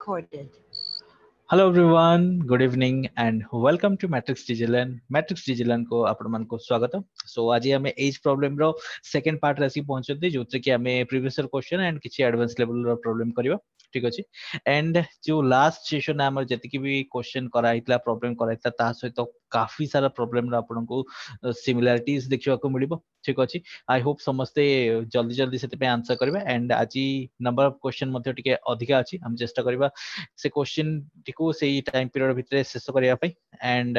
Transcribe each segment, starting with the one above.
recorded. Hello everyone, good evening and welcome to Matrix Digilan. Matrix Digilan को आपण मान को स्वागत. So आज हमें एज प्रॉब्लम रो सेकंड पार्ट रासी पहुंचते जोते कि हमें प्रीवियस क्वेश्चन एंड किछि एडवांस लेवल रो प्रॉब्लम करियो. ठीक अछि. एंड जो लास्ट सेशन हमर जति कि भी क्वेश्चन करा हितला प्रॉब्लम करा हितला ता सहित काफी सारा प्रॉब्लम रो आपण को सिमिलरिटीज देखियो को मिलिबो. ठीक अछि. आई होप समस्ते जल्दी जल्दी सेते पे आंसर करबे एंड आजि नंबर ऑफ क्वेश्चन मध्ये टिके अधिका अछि. हम चेष्टा करबा से क्वेश्चन टिको सेही टाइम पीरियड भितरे शेष करिया पई एंड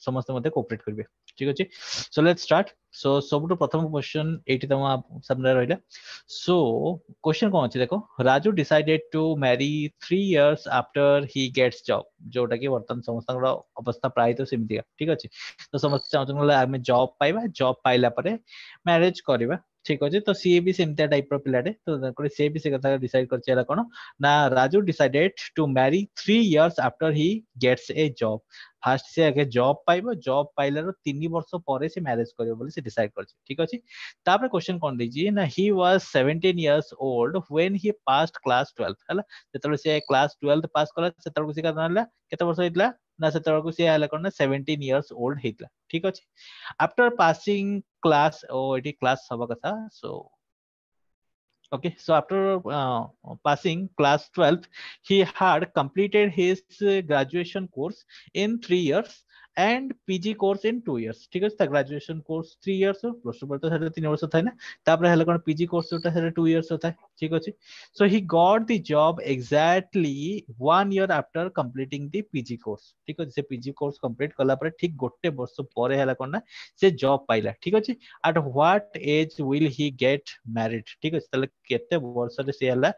समस्त मध्ये कोऑपरेट करबे. ठीक अछि. So let's start. सो सबटु प्रथम क्वेश्चन एटी तम सामने रहइला. सो क्वेश्चन कोन अछि देखो. Raju decided to marry 3 years after he gets job. जोटा कि वर्तमान समस्त अवस्था प्राय तो सेमितिया. ठीक अछि. तो समस्त चाहछन आमे जॉब पाइबा, जॉब पाइला परे मैरिज करबा. ठीक अछि. तो सी भी सेमितिया टाइप रो पिलाटे. तो से भी से कथा डिसाइड करचेला कोन ना Raju decided to marry 3 years after he gets a job. First से आगे जॉब पाइबो, जॉब पाइलार 3 वर्ष परे से मैरिज करियो बोली से डिसाइड करछि. ठीक अछि. तापर क्वेश्चन कोन देछि ना he was 17 years old when he passed class 12. हला जेतले से क्लास 12 पास कला सेतले से कनाला केते वर्ष हेतला ना सेतले से हला कोन 17 इयर्स ओल्ड हेतला. ठीक अछि. आफ्टर पासिंग क्लास ओ एटी क्लास सब कथा. सो okay, so after passing class 12th he had completed his graduation course in 3 years and pg course in 2 years. ठीक है. Graduation course 3 years plus two पर तो सेटा 3 वर्ष थाय ना. तापर हला कोन पीजी कोर्स जोटा सेटा 2 इयर्स होता है. ठीक अछि. So he got the job exactly 1 year after completing the PG course. ठीक अछि. से पीजी कोर्स कंप्लीट कला पर ठीक गोटे वर्ष परे हला कोन ना से जॉब पाइला. ठीक अछि. at what age will he get married. ठीक अछि. तले केते वर्ष रे से हला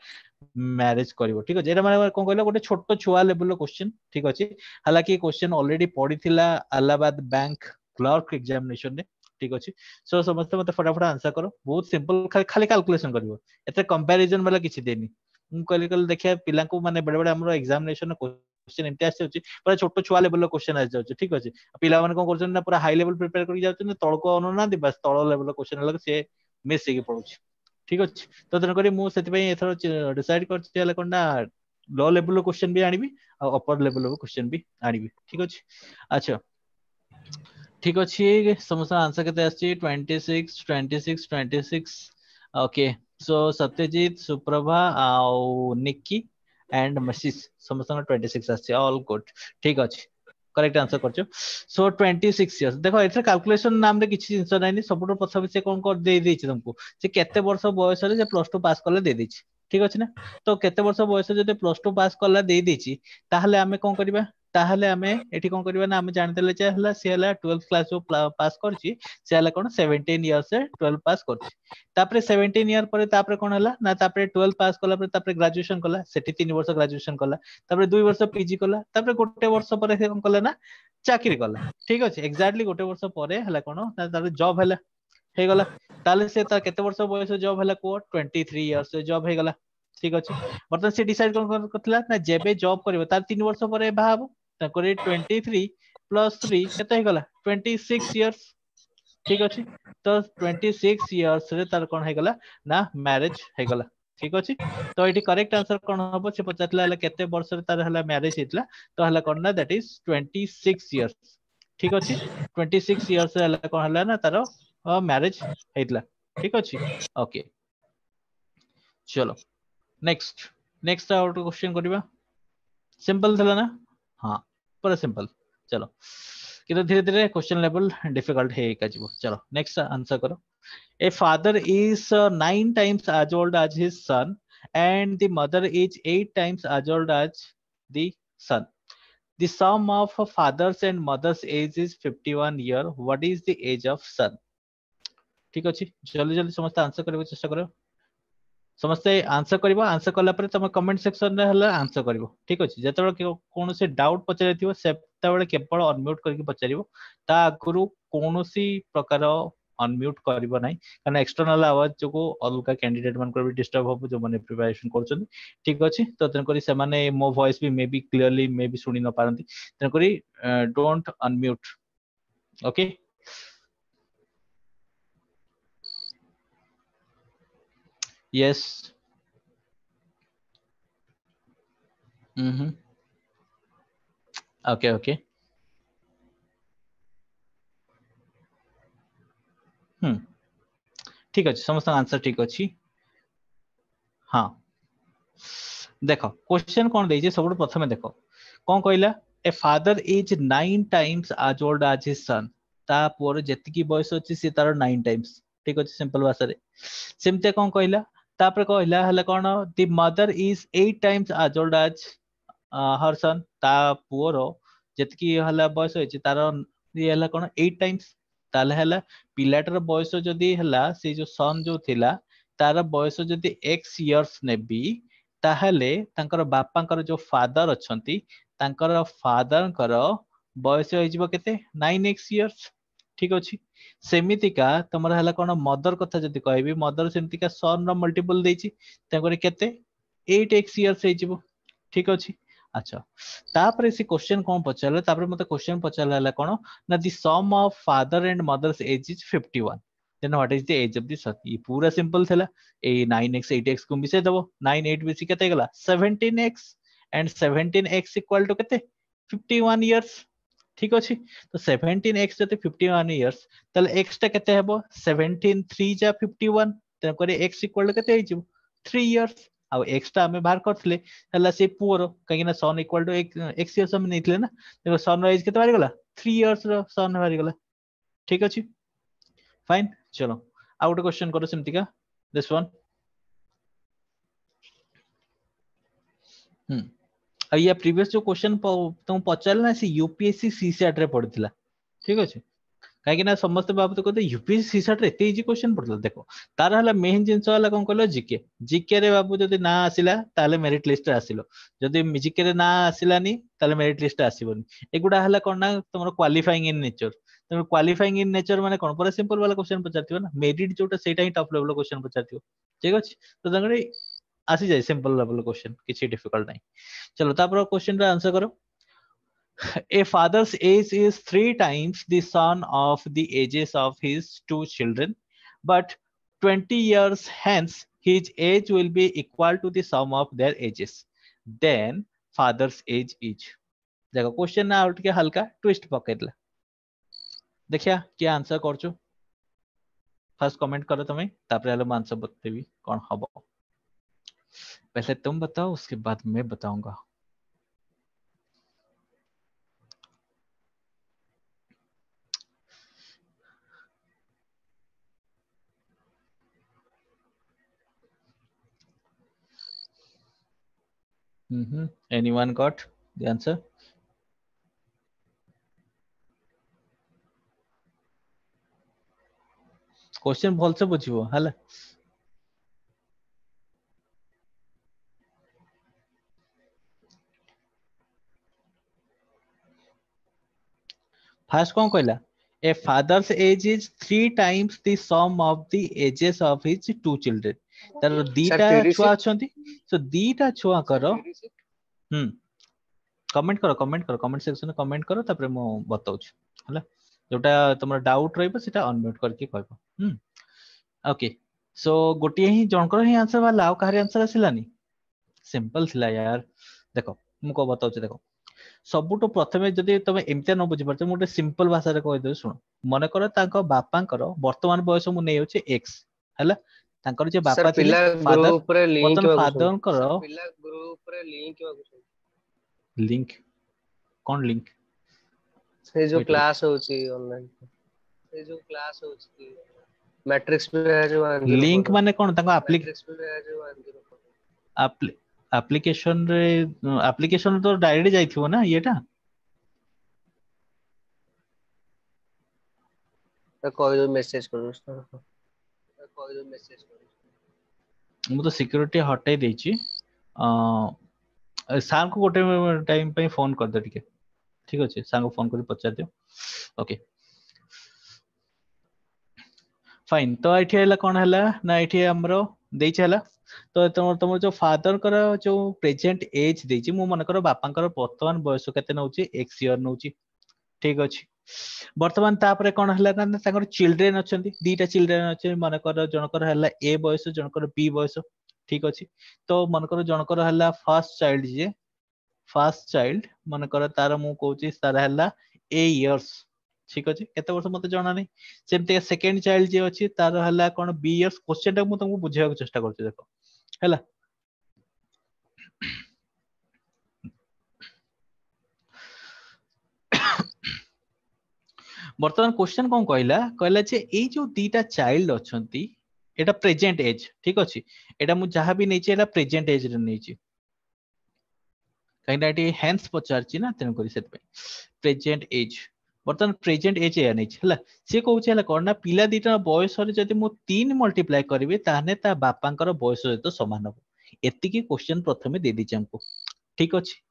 मैरिज करिवो. ठीक अछि. एरा माने कोन कहला गोटे छोटो छुआ लेवल रो क्वेश्चन. ठीक अछि. हालांकि क्वेश्चन ऑलरेडी पढिथिला इलाहाबाद बैंक क्लर्क एग्जामिनेशन रे. ठीक अछि. सो समस्त मते फटाफट आंसर करो. बहुत सिंपल खाली कैलकुलेशन करिवो. एते कंपैरिजन वाला किछि देनी. मु कहली कहली देखिया पिला को माने बडे बडे हमरो एग्जामिनेशन क्वेश्चन एमती आसी होची पूरा छोटो छुआ लेवल रो क्वेश्चन आसी जाउची. ठीक अछि. पिला माने कोन करछन ना पूरा हाई लेवल प्रिपेयर करि जाउछन तळको अनुना दि बस तळ लेवल रो क्वेश्चन लग से मिस हेकी पडुची. ठीक अछि. तो तेन करी मु सेति पई एथरो डिसाइड करछि हला कोन ना लो लेवल रो क्वेश्चन भी आनिबी आ अपर लेवल रो क्वेश्चन भी आनिबी. ठीक अछि. अच्छा ठीक अछि. समस्त आंसर केते आछि 26 26 26. ओके. सो सत्यजीत, सुप्रभा आउ निक्की एंड मसीस समस्त 26 आछि. All good. ठीक अछि. करेक्ट आंसर करछो. सो 26 इयर्स देखो एथरे कैलकुलेशन नाम रे किछि जिंस नाइनी. सबटो प्रथम से कोन कर दे देछि तुमको से केते वर्ष बयस रे जे प्लस 2 पास करले दे देछि. ठीक अछि ना. तो केते वर्ष बयस जदि प्लस 2 पास करला दे देछि ताहले आमे कोन करिबा. ताहले आमे एठी कोन करिबा ना आमे जानि देले जे हला से हला 12th क्लास जो पास करछि से हला कोन 17 इयर्स से 12 पास करछि. तापरे 17 इयर पर तापरे कोन हला ना तापरे 12 पास कला पर तापरे ग्रेजुएशन कला. सेठी 3 वर्ष ग्रेजुएशन कला. तापरे 2 वर्ष पीजी कला. तापरे गोटे वर्ष पर से कोन कला ना चाकरी कला. ठीक अछि. एक्जेक्टली गोटे वर्ष परे हला कोन ना तारे जॉब हला हे गला. ताले से ता केते वर्ष बयस जॉब हला को 23 इयर्स से जॉब हे गला. ठीक अछि. मतलब से डिसाइड कोन करथला ना जेबे जॉब करबो तार 3 वर्ष परे बाहाबो. ताकरे 23 प्लस 3 केते हे गला 26 इयर्स. ठीक अछि. तो 26 इयर्स रे तार कोन हे गला ना मैरिज हे गला. ठीक अछि. तो एठी करेक्ट आंसर कोन हबो से पचातला हला केते वर्ष रे तार हला मैरिज हेतला. तो हला कोन ना दैट इज 26 इयर्स. ठीक अछि. 26 इयर्स हला कोन हला ना तारो मैरिज हेतला. ठीक अछि. ओके चलो नेक्स्ट नेक्स्ट आउट क्वेश्चन करिबा. सिंपल थला ना. हां पूरा सिंपल. चलो कि धीरे धीरे क्वेश्चन लेवल डिफिकल्ट है का जीवो. चलो नेक्स्ट आंसर करो. A father is 9 times as old as his son and the mother is 8 times as old as the son. The sum of fathers and mothers age is 51 year. What is the age of son? ठीक अछि. जल्दी जल्दी समस्त answer करबो चेष्टा करो. समस्त answer करबो. आंसर कला पर तुम कमेंट सेक्शन रे हला आंसर करबो. ठीक अछि. जेतबे कोनोसी डाउट पचारिथिबो सेतबे केवल अनम्यूट करके पचारिबो. ता आगुरु कोनोसी प्रकार अनम्यूट करबो नाही कारण एक्सटर्नल आवाज जो अलगा कैंडिडेट मान को भी डिस्टर्ब हो जो माने प्रिपरेशन करछन. ठीक अछि. तो तन करी से माने मो वॉइस भी may be clearly may be सुनि न पारंती. तन करी don't unmute. Okay. Yes. Okay okay ठीक अच्छे समस्त आंसर ठीक अच्छी हाँ देख क्वेश्चन कौन दे सब प्रथम देख कौन कहला a father is 9 times as old as his son ता पुअर जेतिकी बयस अछि से तार 9 times ठीक अछि सिंपल भाषा रे सेमते कौन कहला तापर कहला हला कौन the mother is 8 times as old as हर सन ता पुअर जेतिकी हला बयस अछि तार ये हला कौन 8 times ताले हला पिलाटर बयस जदी हला से जो सन जो थिला तार बयस जदी x years नेबी ताहले तांकर बापांकर जो फादर अछंती तांकर फादरंकर बयस होइजिबो केते 9x years ठीक अछि सेमितिका तमरा हला कोन मदर कथा जदी कहबी मदर सेमितिका सन रो मल्टीपल देछि तांकर केते 8x years होइजिबो ठीक अछि अच्छा तापर से क्वेश्चन कोन पचारले तापर मते क्वेश्चन पचारला हला कोन ना the sum of father and mothers age is 51 then what is the age of the son ये पूरा सिंपल थिला ए 9x 8x को मिसे दबो 9 8 बेसी केते गला 17x and 17x equal to केते 51 इयर्स ठीक अछि तो 17x जते 51 इयर्स तले x टा केते हेबो 17 3 जा 51 त करे x इक्वल टू केते हेजिबो 3 इयर्स आ x टा हमें बाहर करथले हला से पुअर कहिना सन इक्वल टू x इयर्स हम नेथले ना देखो सन रो एज केते बारी गला 3 इयर्स रो सन बारी गला ठीक अछि फाइन चलो आ गोटे क्वेश्चन करो सेमति का दिस वन या प्रीवियस जो क्वेश्चन तुम पचार ना से यूपीएससी सीसैट रे पड़थिला ठीक अछि काहे कि ना समस्त बाबत कहते यूपीएससी सीसैट रे एते इजी क्वेश्चन पड़थिला देखो तार हला मेन जिंस हला कोन कहलो जीके जीके रे बाबू जदी ना आसिला ताले मेरिट लिस्ट रे आसिलो जदी जीके रे ना आसिलानी ताले मेरिट लिस्ट रे आसीबोनी एगुडा हला कोन ना तुमरो क्वालिफाइंग इन नेचर तुम क्वालिफाइंग इन नेचर माने कोन पूरा सिंपल वाला क्वेश्चन पचारथियो ना मेरिट जोटा सेटा ही टॉप लेवल क्वेश्चन पचारथियो ठीक अछि तो तंगरे आसी जाय सिंपल लेवल क्वेश्चन किछि डिफिकल्ट नहीं चलो तापर क्वेश्चन रा आंसर करो a father's age is 3 times the son of the ages of his two children but 20 years hence his age will be equal to the sum of their ages then father's age is देखो question ना out के हल्का twist पकेदला देखिया क्या answer करछु first comment करो तुम्हें तापर आलो answer बतेबी कौन हबो पहले तुम बताओ उसके बाद मैं बताऊंगा anyone got the answer question भल से बुझिबो हला फर्स्ट कौन कहला ए father's age is 3 times the sum of the ages of his two children तार दीटा छुआ अछंती सो दीटा छुआ करो कमेंट करो कमेंट सेक्शन में कमेंट करो तापर मो बताउ हला जोटा तुमरा डाउट रहइबो सेटा अनम्यूट करके कहबो ओके सो गोटिए ही जनकर ही आंसर वाला आ कहार आंसर आसिलानी सिंपल थिला यार देखो मुको बताउ देखो सबुठो प्रथमे जदि तमे एमते न बुझि परते मोटे सिंपल भाषा रे कहि दे सुनो मन कर तांको बापांकर वर्तमान बयस मु नै होचे x हला तांकर जे बापा थिले फादर वर्तमान फादरंकर पिला ग्रुप रे लिंक लिंक कौन लिंक से जो क्लास होची ऑनलाइन से जो क्लास होची मैट्रिक्स पे जो लिंक माने कोन तांको एप्लीकेशन रे एप्लीकेशन तो डायरेक्ट जाइथिबो ना येटा कोई जो मैसेज करू कोई जो मैसेज करू मु तो सिक्योरिटी हटाई देछि सार को गोटे टाइम पे फोन कर दे ठीक है ठीक अच्छे सांग फोन कर पचार दियो ओके फाइन तो एठी हला कोन हला ना एठी हमरो देछि हला तो तुम जो फादर कर जो प्रेजेंट एज देछि मु मन कर बापा कर वर्तमान बयस केते नउछि x ईयर नउछि ठीक अछि वर्तमान तापरे कोन हला ना ताकर चिल्ड्रेन अछंती दीटा चिल्ड्रेन अछि मन कर जनकर हला a बयस जनकर b बयस ठीक अछि तो मन कर जनकर हला फर्स्ट चाइल्ड जे फर्स्ट चाइल्ड मन कर तार मु कहूची तार हला ए इयर्स ठीक अछि केते वर्ष मते जाना नहीं सेमते सेकंड चाइल्ड जे अछि तार हला कोन बी इयर्स क्वेश्चन टा मु तुमको बुझाय को चेष्टा करछु देखो हला बर्तमान क्वेश्चन कौन कहला कहला जे ए जो दीटा चाइल्ड अछंती एटा प्रेजेंट एज ठीक अछि एटा मु जहां भी नैछि एटा प्रेजेंट एज रे नैछि कहीं एटी हेंस पचारछि ना तेन करी सेत पे प्रेजेंट एज बर्तमान प्रेजेंट एज या नैछि हला से कहउछि हला कोन ना पिला दीटा बयस रे जदि मु 3 मल्टीप्लाई करबी ताने ता बापांकर बयस सहित समान हो एतिकी क्वेश्चन प्रथमे दे दिछि हमको ठीक अछि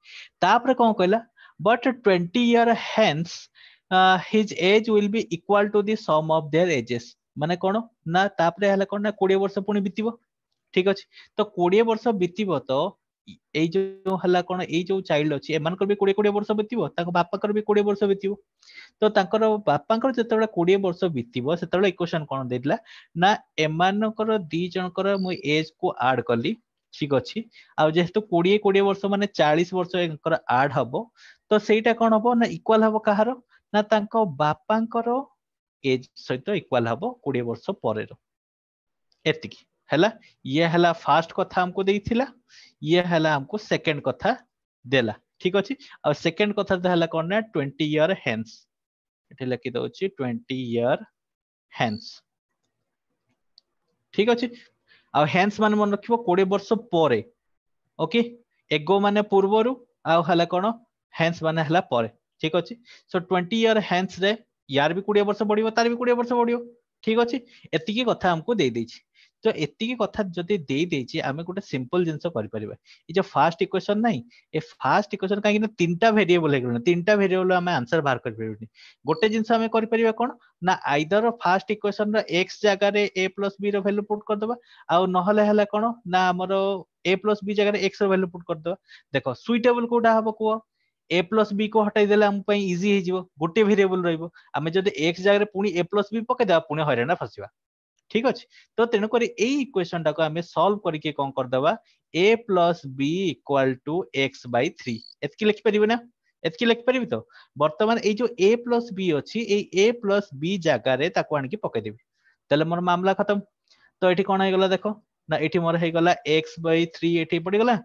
तापर कोन कहला but 20 year hence his age will be equal to the sum of their ages माने कोन ना तापरे हला कोन ना 20 वर्ष पुनी बितिबो ठीक अछि तो 20 वर्ष बितिबो तो एई जो हला कोन एई जो चाइल्ड अछि एमान कर भी 20 वर्ष बितिबो ताको बापा कर भी 20 वर्ष बितिबो तो तांकर बापांकर जतेबेला 20 वर्ष बितिबो सेतेबेला इक्वेशन कोन देतला ना एमानकर दी जनकर मु एज को ऐड करली ठीक अछि आ जेहेतु 20 वर्ष माने 40 वर्ष एकर ऐड हबो तो सेटा कोन हबो ना इक्वल हबो कहारो ना तांको बापांकर एज सहित इक्वल हबो 20 वर्ष परे रो एतिकी हला ये हला फर्स्ट कथा हमको देइथिला ये हला हमको सेकंड कथा देला ठीक अछि आ सेकंड कथा हला कोन ना 20 ईयर हेंस एठी लिखि दउछि 20 ईयर हेंस ठीक अछि आ हेंस माने मन रखिबो 20 वर्ष परे ओके एगो माने पूर्वरु आ हला कोन हेंस माने हला परे ठीक अछि सो 20 ईयर हेंस रे यार भी 20 वर्ष बढ़ियो तार भी 20 वर्ष बढ़ियो ठीक अछि एतिकी कथा हमको दे देछि तो एतिकी कथा जदि दे देछि आमे गोटे सिंपल जिंस करि परिबा ई जो फर्स्ट इक्वेशन नै ए फर्स्ट इक्वेशन काहे कि तीनटा वेरिएबल हेगलो तीनटा वेरिएबल आमे आंसर बाहर कर परिबनी गोटे जिंस आमे करि परिबा कोन ना आइदर फर्स्ट इक्वेशन रो x जगह रे a + b रो वैल्यू पुट कर दबा आ नहले हला कोन ना हमरो a + b जगह रे x रो वैल्यू पुट कर दबा देखो सुइटेबल कोडा हबो को a + b को हटाई देले हम पई इजी हे जिवो गोटे वेरिएबल रहइबो आमे जदि x जगह रे पुनी a + b पके दा पुनी हरेना फसिबा ठीक अछि तो तेनु करी ए इक्वेशन टा को हमें सॉल्व करके कोन कर दबा a + b = x/3 एतकी लिखि परिबो ना एतकी लिखि परिबि तो वर्तमान ए जो a + b अछि ए a + b जगह रे ताको आन के पके देबी तले मोर मामला खत्म तो एठी कोन हे गला देखो ना एठी मोर हे गला x/3 एठी पड़ी गला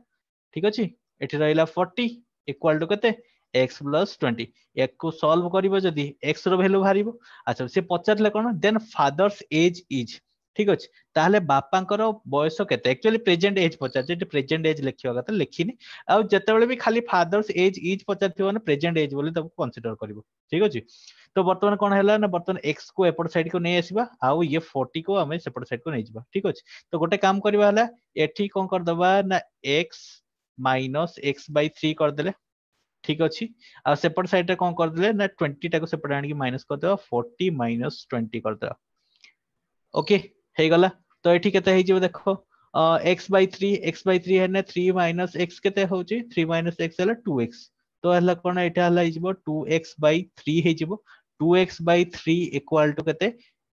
ठीक अछि एठी रहिला 40 इक्वल टू कते x + 20 एक को सॉल्व करिवो जदी x रो वैल्यू भारिबो अच्छा से पचारले कोन देन फादर्स एज इज ठीक अछि ताहले बापांकर बयस केते एक्चुअली प्रेजेंट एज पचार जे प्रेजेंट एज लिखियो गता लिखिनी आ जतेबेले भी खाली फादर्स एज इज पचारथियो ने प्रेजेंट एज बोली तब कंसीडर करिवो ठीक अछि तो वर्तमान कोन हैला ना वर्तमान x को एपट साइड को नै आसीबा आ ये 40 को हमें सेपट साइड को नै जिबा ठीक अछि तो गोटे काम करबा हला एठी कोन कर दबा ना x - x/3 कर देले ठीक अछि आ सेपट साइड रे कोन कर देले ना 20 टा को सेपट आनी की माइनस कर देबा 40 - 20 कर देबा ओके हे गला तो एठी केते हे जिवो देखो x/3 हेने 3 - x केते होची 3 - x हला 2x तो हला कोन एटा हला हिजबो 2x/3 हे जिवो 2x/3 इक्वल टू केते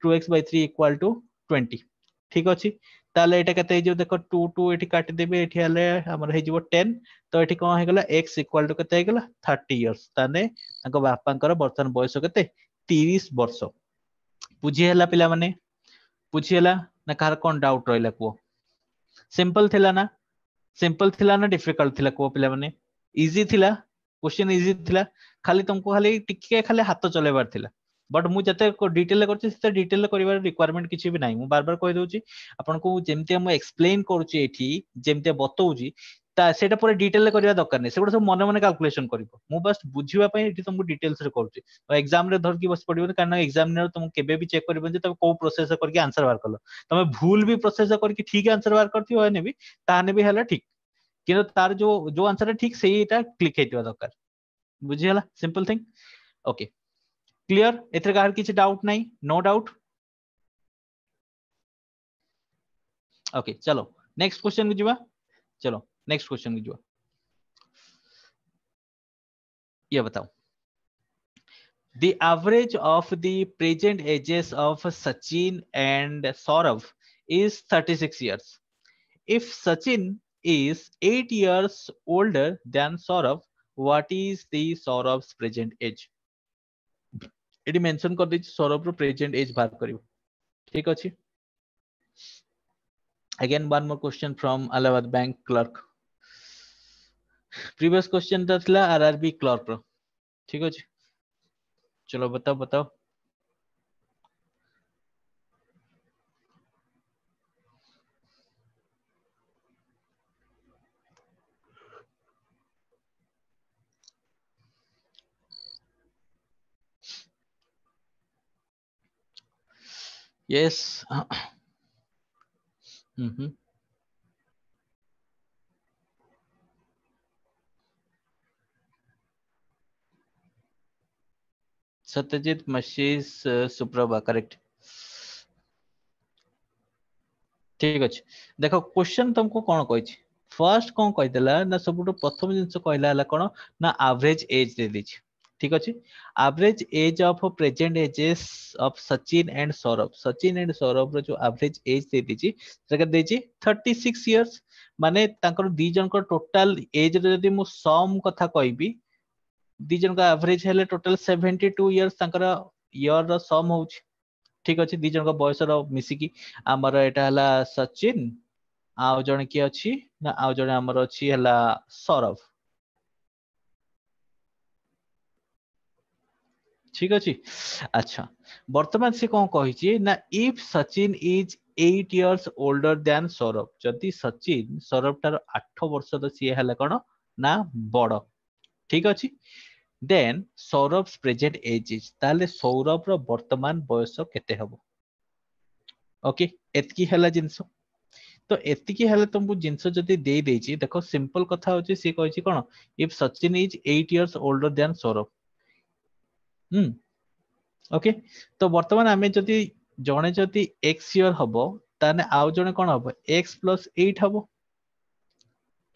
2x/3 इक्वल टू 20 ठीक अछि ताले एटा केते हे जिवो देखो 2 2 एठी काटि देबे एठी हले हमर हे जिवो 10 तो एठी कोन हे गला x इक्वल टू केते हे गला 30 इयर्स ताने ताको बापांकर वर्तमान बयस केते 30 वर्ष बुझी हला पिला माने बुझी हला ना कार कोन डाउट रहिला को सिंपल थिला ना डिफिकल्ट थिला को पिला माने इजी थिला क्वेश्चन इजी थिला खाली तुमको खाली टिके खाली हाथ चलेबार थिला बट मु जते डिटेल करछि सेते डिटेल करिवार रिक्वायरमेंट किछि भी नाही मु बार बार कहि दोछि आपन को जेमते हम एक्सप्लेन करूछि एठी जेमते बतौछि ता सेटा पूरा डिटेल करिवा दरकार नै सेगुडा सब मने मने कैलकुलेशन करिवो मु बस बुझिवा पई एठी तुमको डिटेल्स रे करूछि एग्जाम रे धर की बस पडिबो कारण एग्जामिनर तुम केबे भी चेक करिबो जे तुम को प्रोसेस करके आंसर बार करलो तमे भूल भी प्रोसेस करके ठीक आंसर बार करथियो होने भी ताने भी हला ठीक किंतु तार जो जो आंसर है ठीक सेहीटा क्लिक हेतिवा दरकार बुझी हला सिंपल थिंग ओके क्लियर एथरे कार किछि डाउट नाही नो डाउट ओके चलो नेक्स्ट क्वेश्चन को जीवा चलो नेक्स्ट क्वेश्चन को जीवा ये बताओ the average of the present ages of Sachin and Saurav is 36 years if Sachin is 8 years older than Saurav what is the Saurav's present age? Eighty mention कर देछि सौरभ रो present as बाहर करिवो ठीक अछि again one more question from Allahabad bank clerk previous question था थिला RRB clerk रो ठीक अछि चलो बताओ बताओ यस सत्यजीत मशीस सुप्रभा करेक्ट ठीक अछि देखो क्वेश्चन तुमको कोन कहछि फर्स्ट कोन कहि देला ना सबुटो प्रथम जिंस कहला हला कोन ना एवरेज एज दे दिछि ठीक अछि average age of present ages of Sachin and Saurabh रो जो एवरेज एज दे दिछि सेका देछि 36 इयर्स माने तांकर दी जन को टोटल एज रे यदि मु सम कथा कहबी दी जन का एवरेज हेले टोटल 72 इयर्स तांकर ईयर रो सम होछि ठीक अछि दी जन को बयस रो मिसिकी हमर एटा हला सचिन आउ जने की अछि ना आउ जने हमर अछि हला सौरभ ठीक अछि अच्छा वर्तमान से कोन कहिछि ना if Sachin is 8 years older than Saurabh जदि सचिन सौरभ तार 8 वर्ष द सी हला कोन ना बड़ ठीक अछि then Saurabh present age is ताले सौरभ रो वर्तमान बयस केते हबो ओके एतकी हला जिंस तो एतिकी हेले तुमको जिंस जदि दे देछि देखो सिंपल कथा होछि से कहिछि कोन if Sachin is 8 years older than Saurabh okay तो वर्तमान आमे जदि जणे जदि x इयर हबो ताने आउ जणे कोन हबो x + 8 हबो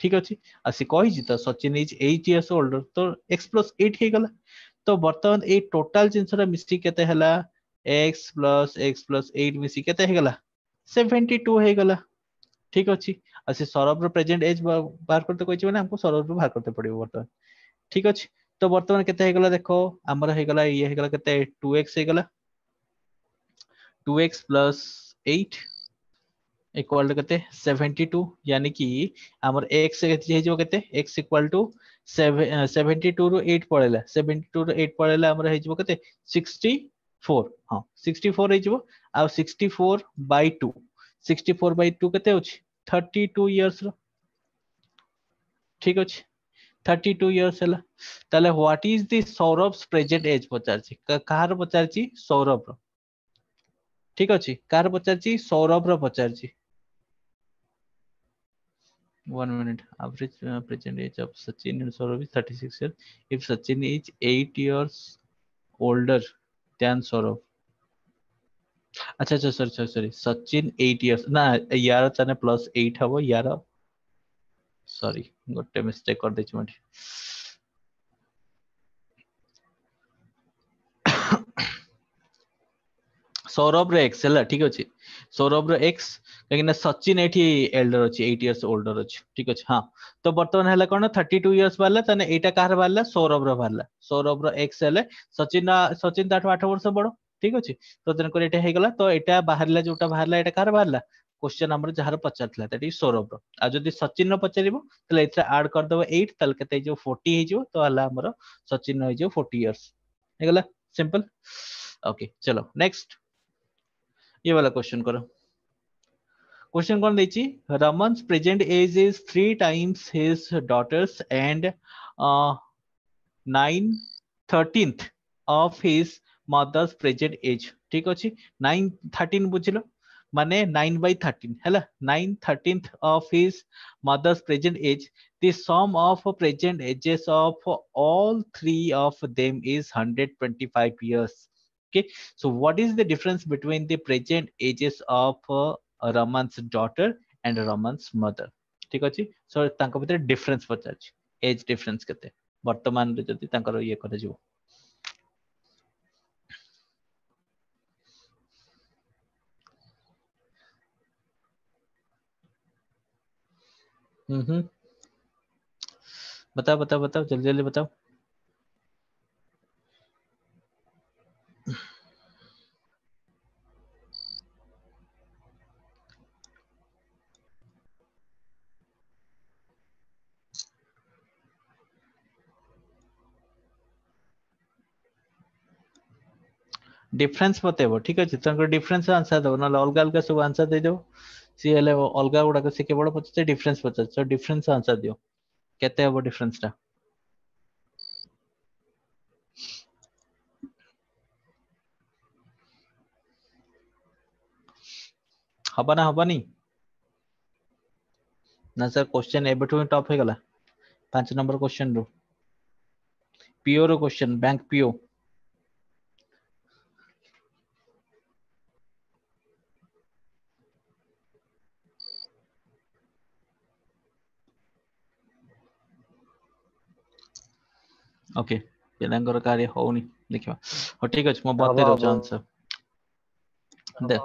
ठीक अछि आ से कहिछि त सचिन इज 8 इयर्स ओल्डर तो x + 8 हे गला तो वर्तमान ए टोटल जिंसरा मिस्टी केते हला x + x + 8 मिसी केते हे गला 72 हे गला ठीक अछि आ से सौरभ रो प्रेजेंट एज बाहर करते कहिछि माने हमको सौरभ रो बाहर करते पड़िबो वर्तमान ठीक अछि तो वर्तमान केते हे गला देखो हमर हे गला ये हे गला केते 2x हे गला 2x + 8 इक्वल टू केते 72 यानी कि हमर x हे जो केते x इक्वल टू 72 रो 8 पळेला 72 रो 8 पळेला हमर हे जो केते 64 हां 64 हे जो आ 64/2 64/2 केते होछि 32 इयर्स रो ठीक अछि 32 इयर्स हला ताले what is the Saurabh's present age पचारछि कहार पचारछि सौरभ रो ठीक अछि कार पचारछि सौरभ रो पचारछि 1 minute average present age of Sachin and Saurabh is 36 years if Sachin is 8 years older than Saurabh अच्छा अच्छा सॉरी सचिन 8 इयर्स ना यार ताने +8 हबो यार सॉरी गोटे मिस्टेक कर देछि मटे सौरभ रो एक्स हला ठीक अछि सौरभ रो एक्स लेकिन सचिन एठी एल्डर अछि 8 इयर्स ओल्डर अछि ठीक अछि हां तो वर्तमान हला कोन 32 इयर्स वाला तने एटा कार वाला सौरभ रो एक्स हले सचिन ताठो 8 वर्ष बड़ो ठीक अछि तो तेन को एटा हे गला तो एटा बाहरला जोटा बाहरला एटा कार बाहरला क्वेश्चन नंबर जहार पचारथला दैट इज सौरभ रो आ जदि सचिन रो पचारिबो तले एथरा ऐड कर देबो 8 तल केते जो 40 हे जो तो हला हमर सचिन हो जो 40 इयर्स हे गला सिंपल ओके चलो नेक्स्ट ये वाला क्वेश्चन करो क्वेश्चन कौन देची Raman's present age is 3 times his daughters and 9/13 of his mother's present age ठीक अछि 9/13 बुझलो माने 9/13 हैला 9/13 of his mother's present age the sum of present ages of all three of them is 125 years okay so what is the difference between the present ages of Raman's daughter and Raman's mother ठीक अछि सो तांको भितर difference पचाछि age difference केते वर्तमान रे जति तांकर ये करे जिवो बताओ बताओ बताओ, जल्दी जल्दी बताओ। डिफरेंस बतेबो, ठीक अछि तंकर डिफरेंस आंसर दो ना, अलग अलग सब आंसर दे दो। सी हेले अलग गुडा से केवल पछते डिफरेंस पछते, सो डिफरेंस आंसर दियो, केते हबो डिफरेंस ता? हबा ना हबा नी ना सर, क्वेश्चन एबेठु टफ हो गला 5 नंबर क्वेश्चन रो, पीओ रो क्वेश्चन, बैंक पीओ। ओके, पिलांगर कार्य होनी देखिबा। हो ठीक अछि, म हब बते दो हब आंसर दे।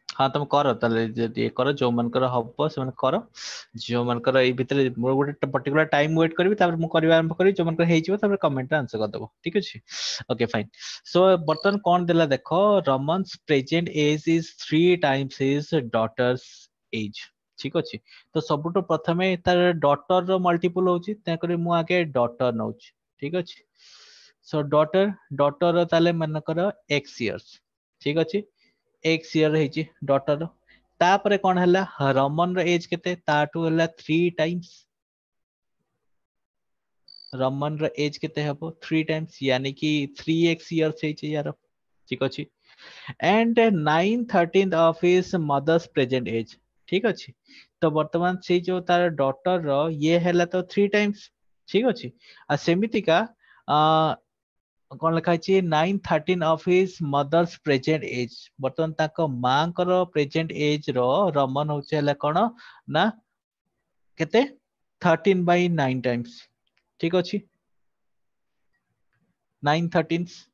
हाँ तुम कर ताले जे कर, जो मन कर हबो से मन कर, जो मन कर ए भितर मोर गोटे पर्टिकुलर टाइम वेट करबी, तापर मु करबा आरंभ करी, जो मन कर हेइ जिवो तापर कमेंट आंसर कर दबो, ठीक अछि। Okay fine. सो बर्तन कोन देला देखो, Raman's present age is 3 times his daughter's age, ठीक अछि। तो सबुतो प्रथमे तार डॉटर रो मल्टीपल होची, ताकरे मु आगे डॉटर नउची, ठीक अछि। सो डॉटर डॉटर रो ताले मन कर x इयर्स, ठीक अछि। x इयर हेची डॉटर, तापरे कोन हला रमन रो एज केते, ताटू हला 3 टाइम्स, रमन रो एज केते हबो 3 टाइम्स, यानी कि 3x इयर्स हेची यार, ठीक अछि। And 9/13 of his mother's present age, ठीक अछि। तो वर्तमान से जो तार डॉटर रो ये हला तो 3 टाइम्स, ठीक अछि। आ सेमिति का कौन लिखा है 9/13 of his mother's present age, बर्तमान ताको मां कर प्रेजेंट एज रो रमन होचे हला कोन ना केते 13/9 टाइम्स, ठीक अछि। 9/13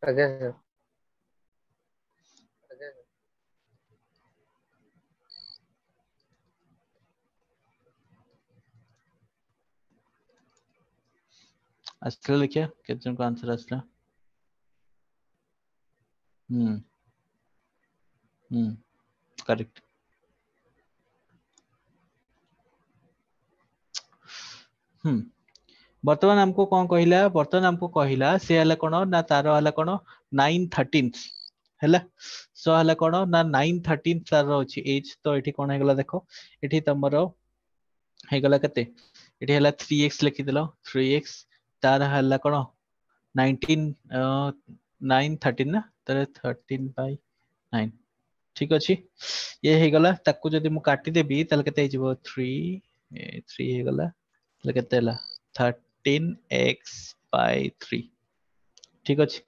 आगे सर। असला लिखिए कितने को आंसर असला। हम्म करेक्ट। बर्तमान हमको कौन कहला, बर्तमान हमको कहला से हला कोन ना, तारो हला कोन 9/13 हला। सो हला कोन ना 9/13 तार अछि एज, तो एठी कोन हेगला देखो, एठी तमरो हेगला केते, एठी हला 3x लिखि देलो, 3x तार हला कोन 19 9/13 ना, तार 13/9, ठीक अछि। ये हेगला ताकू जदि मु काटी देबी तल केते हिजबो 3 हेगला, तल केते हला 13x/3, ठीक अछि।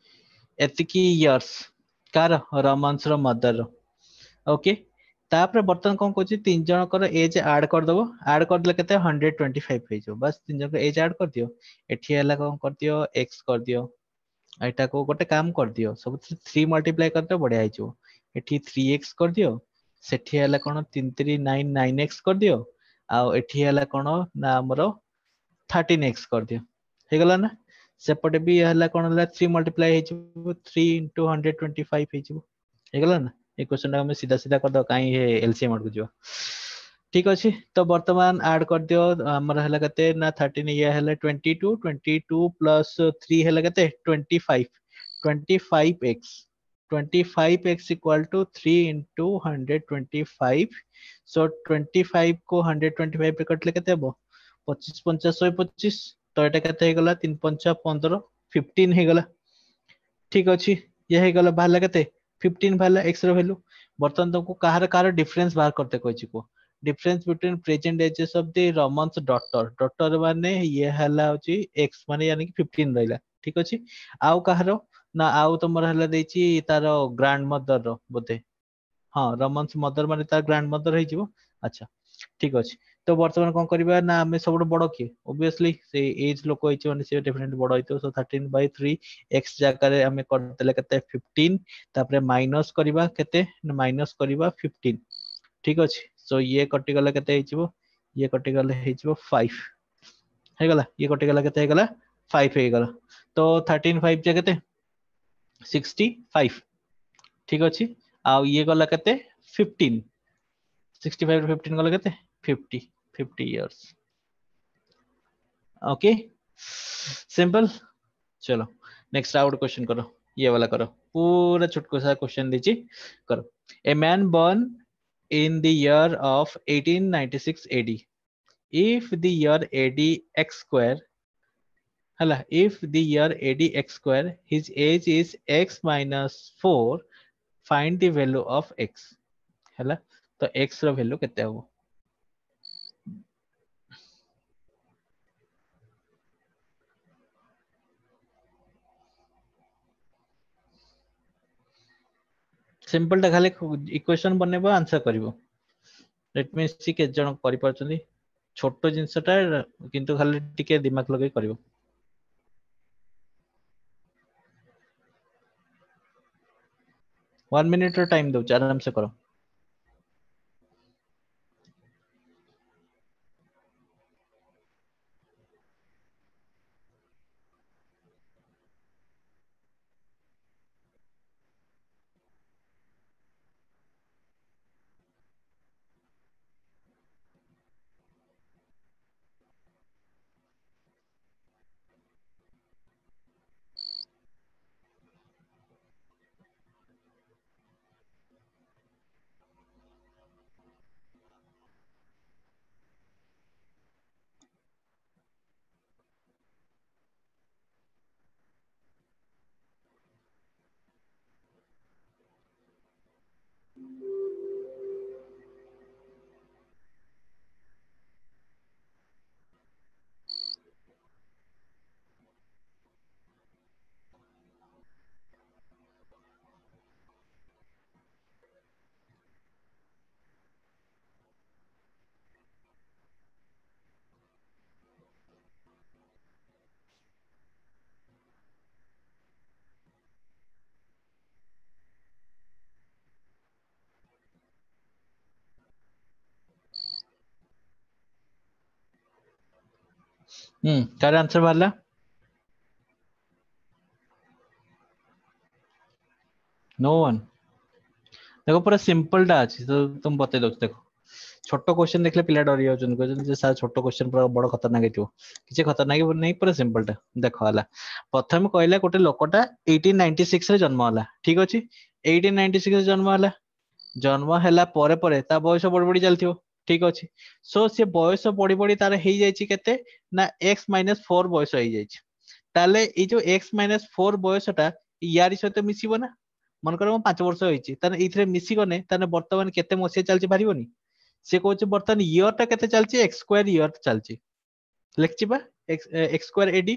एतिकी इयर्स कार रोमांस रो मदर, ओके। तापर बर्तन कोन कोची, तीन जन कर एज ऐड कर दबो, ऐड कर देले केते 125 हे जो, बस तीन जन के एज ऐड कर दियो। एठी हला कोन कर दियो x कर दियो, एटा को गोटे काम कर दियो, सब 3 मल्टीप्लाई कर दो बढ़िया हिजो। एठी 3x कर दियो, सेठी हला कोन 3399 9x कर दियो, आ एठी हला कोन ना हमरो 13x कर दियो, हे गला ना। सेपटे भी हला कोन हला 3 मल्टीप्लाई हे जो, 3 into 125 हे जो, हे गला ना। ए क्वेश्चन हम सीधा सीधा कर दो, काई हे एलसीएम अड़ जो, ठीक अछि। तो वर्तमान ऐड कर दियो, हमर हला कते ना 13, ये हला 22, 22 प्लस 3 हला कते 25, 25x, 25x equal to 3 into 125। सो 25 को 125 पे कटले केते हबो 25 50 125, तो एटा केते हे गला 3 5 15 15 हे गला, ठीक अछि। ये हे गला भाला केते 15 भाला x रो वैल्यू। बर्तन तुमको कहार कहार डिफरेंस बाहर करते कहछि को, difference between present ages of the Raman's daughter, daughter माने ये हला होची x माने यानी कि 15 रहला, ठीक अछि। आउ कहारो ना, आउ तमर हला देछि तारो ग्रैंड मदर रो बोधे, हाँ रमन्स मदर माने तार ग्रैंड मदर हे जिवो, अच्छा ठीक अछि। तो वर्तमान कौन करबा ना हमें सब बड़ किए ऑब्वियसली से एज लोक होइछ माने से डेफिनेटली बड़ होइतो सो 13/3 x जाकर हमें कर देले केते 15 तापरे माइनस करबा केते माइनस करबा 15 ठीक अछि सो ये कटि गला केते हिचबो ये कटि गले हिचबो 5 हे गला ये कटि गला केते हे गला 5 हे गला तो 13 5 जे केते 65 ठीक अछि आ ये गला केते 15 65 ରୁ 15 गला केते 50 इयर्स ओके सिंपल चलो नेक्स्ट आउट क्वेश्चन करो ये वाला करो पूरा छोटको सा क्वेश्चन दीजिए करो a man burn in the year of 1896 AD if the year AD x square hala if the year AD x square his age is x minus 4 find the value of x hala तो x रो value केते हो simple टा खाली equation बनेबो answer करिवो let me सी के जण करि परछनी छोटो जिंसटा किंतु खाली टिके दिमाग लगे करिवो 1 मिनिट रो टाइम दो आराम से करो तार आंसर वाला नो वन देखो पूरा सिंपल टा अछि तो तुम बते दो देखो छोटो क्वेश्चन देखले पिला डरी जाउछन कहन जे सर छोटो क्वेश्चन पूरा बड़ खतरनाक हेतियो किछि खतरनाक नहीं पूरा सिंपल टा देखो हला प्रथम कहला गोटे लोकटा 1896 रे जन्म हला ठीक अछि 1896 रे जन्म हला परे परे ता बयस बड़ बड़ी चलथियो ठीक अछि सो से बयस बड़ी बड़ी तार हेई जायछि केते ना x - 4 बयस हेई जायछि ताले ए जो x - 4 बयसटा यारी सहित मिसिबो ना मन कर 5 वर्ष होइछि ताने इथरे मिसी गने ताने वर्तमान केते मसिया चलछि पारिबोनी से कहूँ बर्तमान इयर टा केते चलछि एक्स स्क्वायर इयर चलछि लिखछि बा एक्स स्क्वायर एडी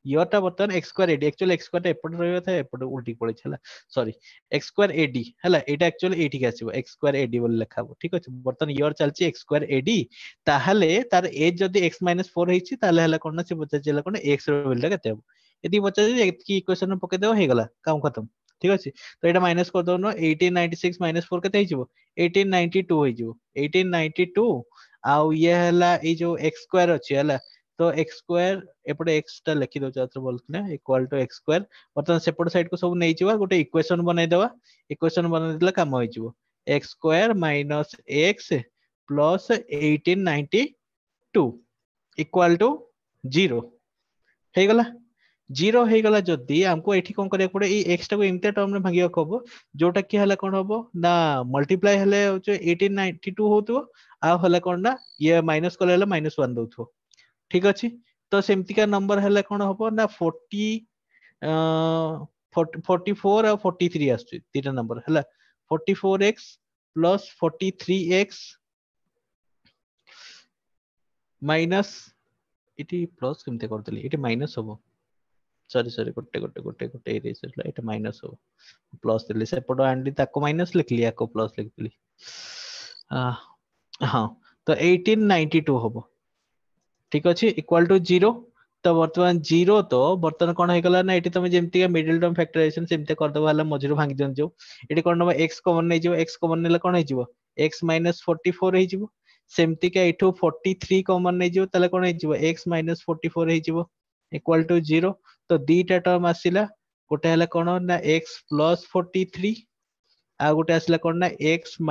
इयर टा बर्तमान एक्स स्क्वायर एडी एक्चुअली एक्स स्क्वायर टा एपट रहबा था एपट उल्टी पड़े छला सॉरी एक्स स्क्वायर एडी हला एटा एक्चुअली एठी के आसीबो एक्स स्क्वायर एडी बोल लेखाबो ठीक अछि बर्तमान इयर चलछि एक्स स्क्वायर एडी ताहले तार एज जदी x - 4 हेछि ताहले हला कोन से बचैला कोन x रो वैल्यू केते हो यदि बचै जे की इक्वेशन पके देबो हे गला काम खत्म ठीक अछि तो एटा माइनस कर दोनो 1896 - 4 केते हिजबो 1892 हिजबो 1892 आउ ये हला ए जो x स्क्वायर अछि हला तो x स्क्वायर एपटे x टा लिखि दो चात्र बोलथने इक्वल टू x स्क्वायर बर्तमान सेपट साइड को सब नै छिबा गोटे इक्वेशन बनाई देबा इक्वेशन बना देला काम होई छिबो x square minus x plus 1892 equal to 0 हे गला 0 हे गला जदी हमको एठी कोन करे पड़े ई x टा को इनते टर्म में भागिया कहबो जोटा की हला कोन होबो ना मल्टीप्लाई हले 1892 होतो आ हला कोन ना ये माइनस करले हला -1 दोथो ठीक अछि तो सेमति का नंबर हले कोन होबो ना 44 और 43 आछी तीटा नंबर हला 44x प्लस 43x माइनस इटी प्लस केमते करतली इटी माइनस होबो सॉरी सॉरी गोटे एरेस एटा माइनस हो प्लस देले सेपटो आंडी ताको माइनस लिखली याको प्लस लिखली हां तो 1892 हबो ठीक अछि इक्वल टू 0 तो वर्तमान 0 तो वर्तमान कोन हे गला ना एटी तमे जेमति का मिडिल टर्म फैक्टराइजेशन सेमते कर दबा हला मझिरो भांगी दन जो एटी कोन नबा x कॉमन नै जिवो x कॉमन नेला कोन हे जिवो x - 44 हे जिवो सेमति का एठो 43 कॉमन नै जिवो तले कोन हे जिवो x - 44 हे जिवो इक्वल टू 0 तो दीटा टर्म आसिला गोटे हला कोन ना x + 43 आ गोटे आसिला कोन ना x -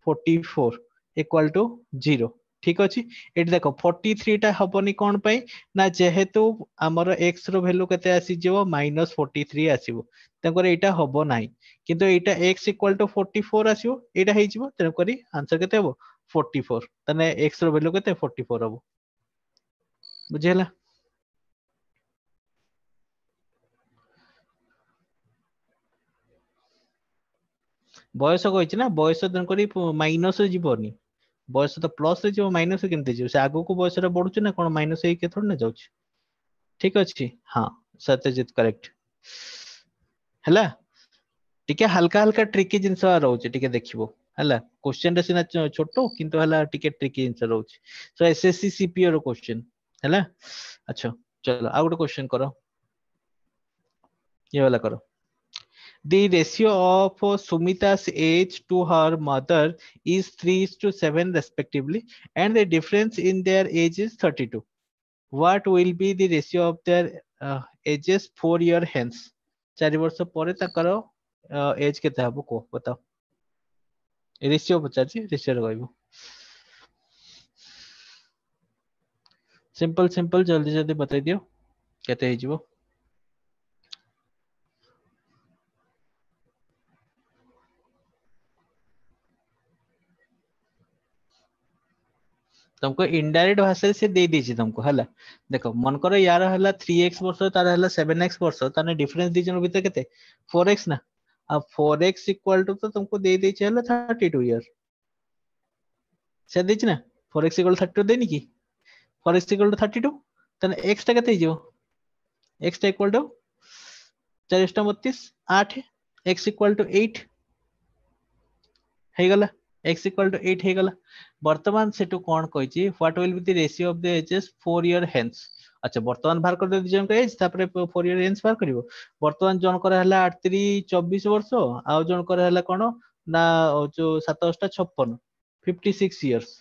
44 इक्वल टू 0 ठीक अछि एटी देखो 43 टा हबनी कोन पई ना जेहेतु हमर x रो वैल्यू कते आसी जेवो -43 आसीबो तकर एटा हबो नाही किंतु एटा x = 44 आसीबो एटा हे जिवो तकर आंसर कते हबो 44 तने x रो वैल्यू कते 44 हबो बुझेला बयस कहिछि ना बयस तकर माइनस जीवनी बयस तो प्लस रे जो माइनस केमते जो से आगो को बयस रे बढ़ुछ ना कोन माइनस हे के थोड़ ना जाउछ ठीक अछि हां सत्यजित करेक्ट हला टिके हल्का हल्का ट्रिकी जिंस रहउछ टिके देखिबो हला क्वेश्चन रे सिना छोटो किंतु हला टिके ट्रिकी जिंस रहउछ सो एसएससी सीपीओ रो क्वेश्चन हला अच्छा चलो आ गुड क्वेश्चन करो ये वाला करो The ratio of Sumita's age to her mother is 3:7 respectively, and the difference in their age is 32. What will be the ratio of their ages 4 year hence? 4 वर्ष ପରେ ତାଙ୍କର ଏଜ୍ କେତେ ହବ କୁହ बताओ रेशियो पचारछि रेशियो रे कहबो सिंपल सिंपल जल्दी जल्दी बताई दियो केते हे जिवो तुमको इनडायरेक्ट भाषा से दे दीजिए तुमको हला देखो मन करो यार हला 3x वर्ष तार हला 7x वर्ष ताने डिफरेंस दी जन भीतर केते 4x ना अब 4x इक्वल टू तो तुमको दे देछि हला 32 ईयर से देछि ना 4x इक्वल 32 देनी की 4x इक्वल टू 32 ताने x टा केते हिजो x टा equal to 4 32 8 x equal to 8 हे गला x इक्वल टू 8 हे गला वर्तमान सेटु कोन कहिछि what will be the ratio of the ages 4 year hence अच्छा वर्तमान बाहर कर दे जन एज तापरे 4 ईयर हेंस बाहर करिवो वर्तमान जन कर हला 8 24 वर्ष आ जन कर हला कोन ना जो 7 56 56 इयर्स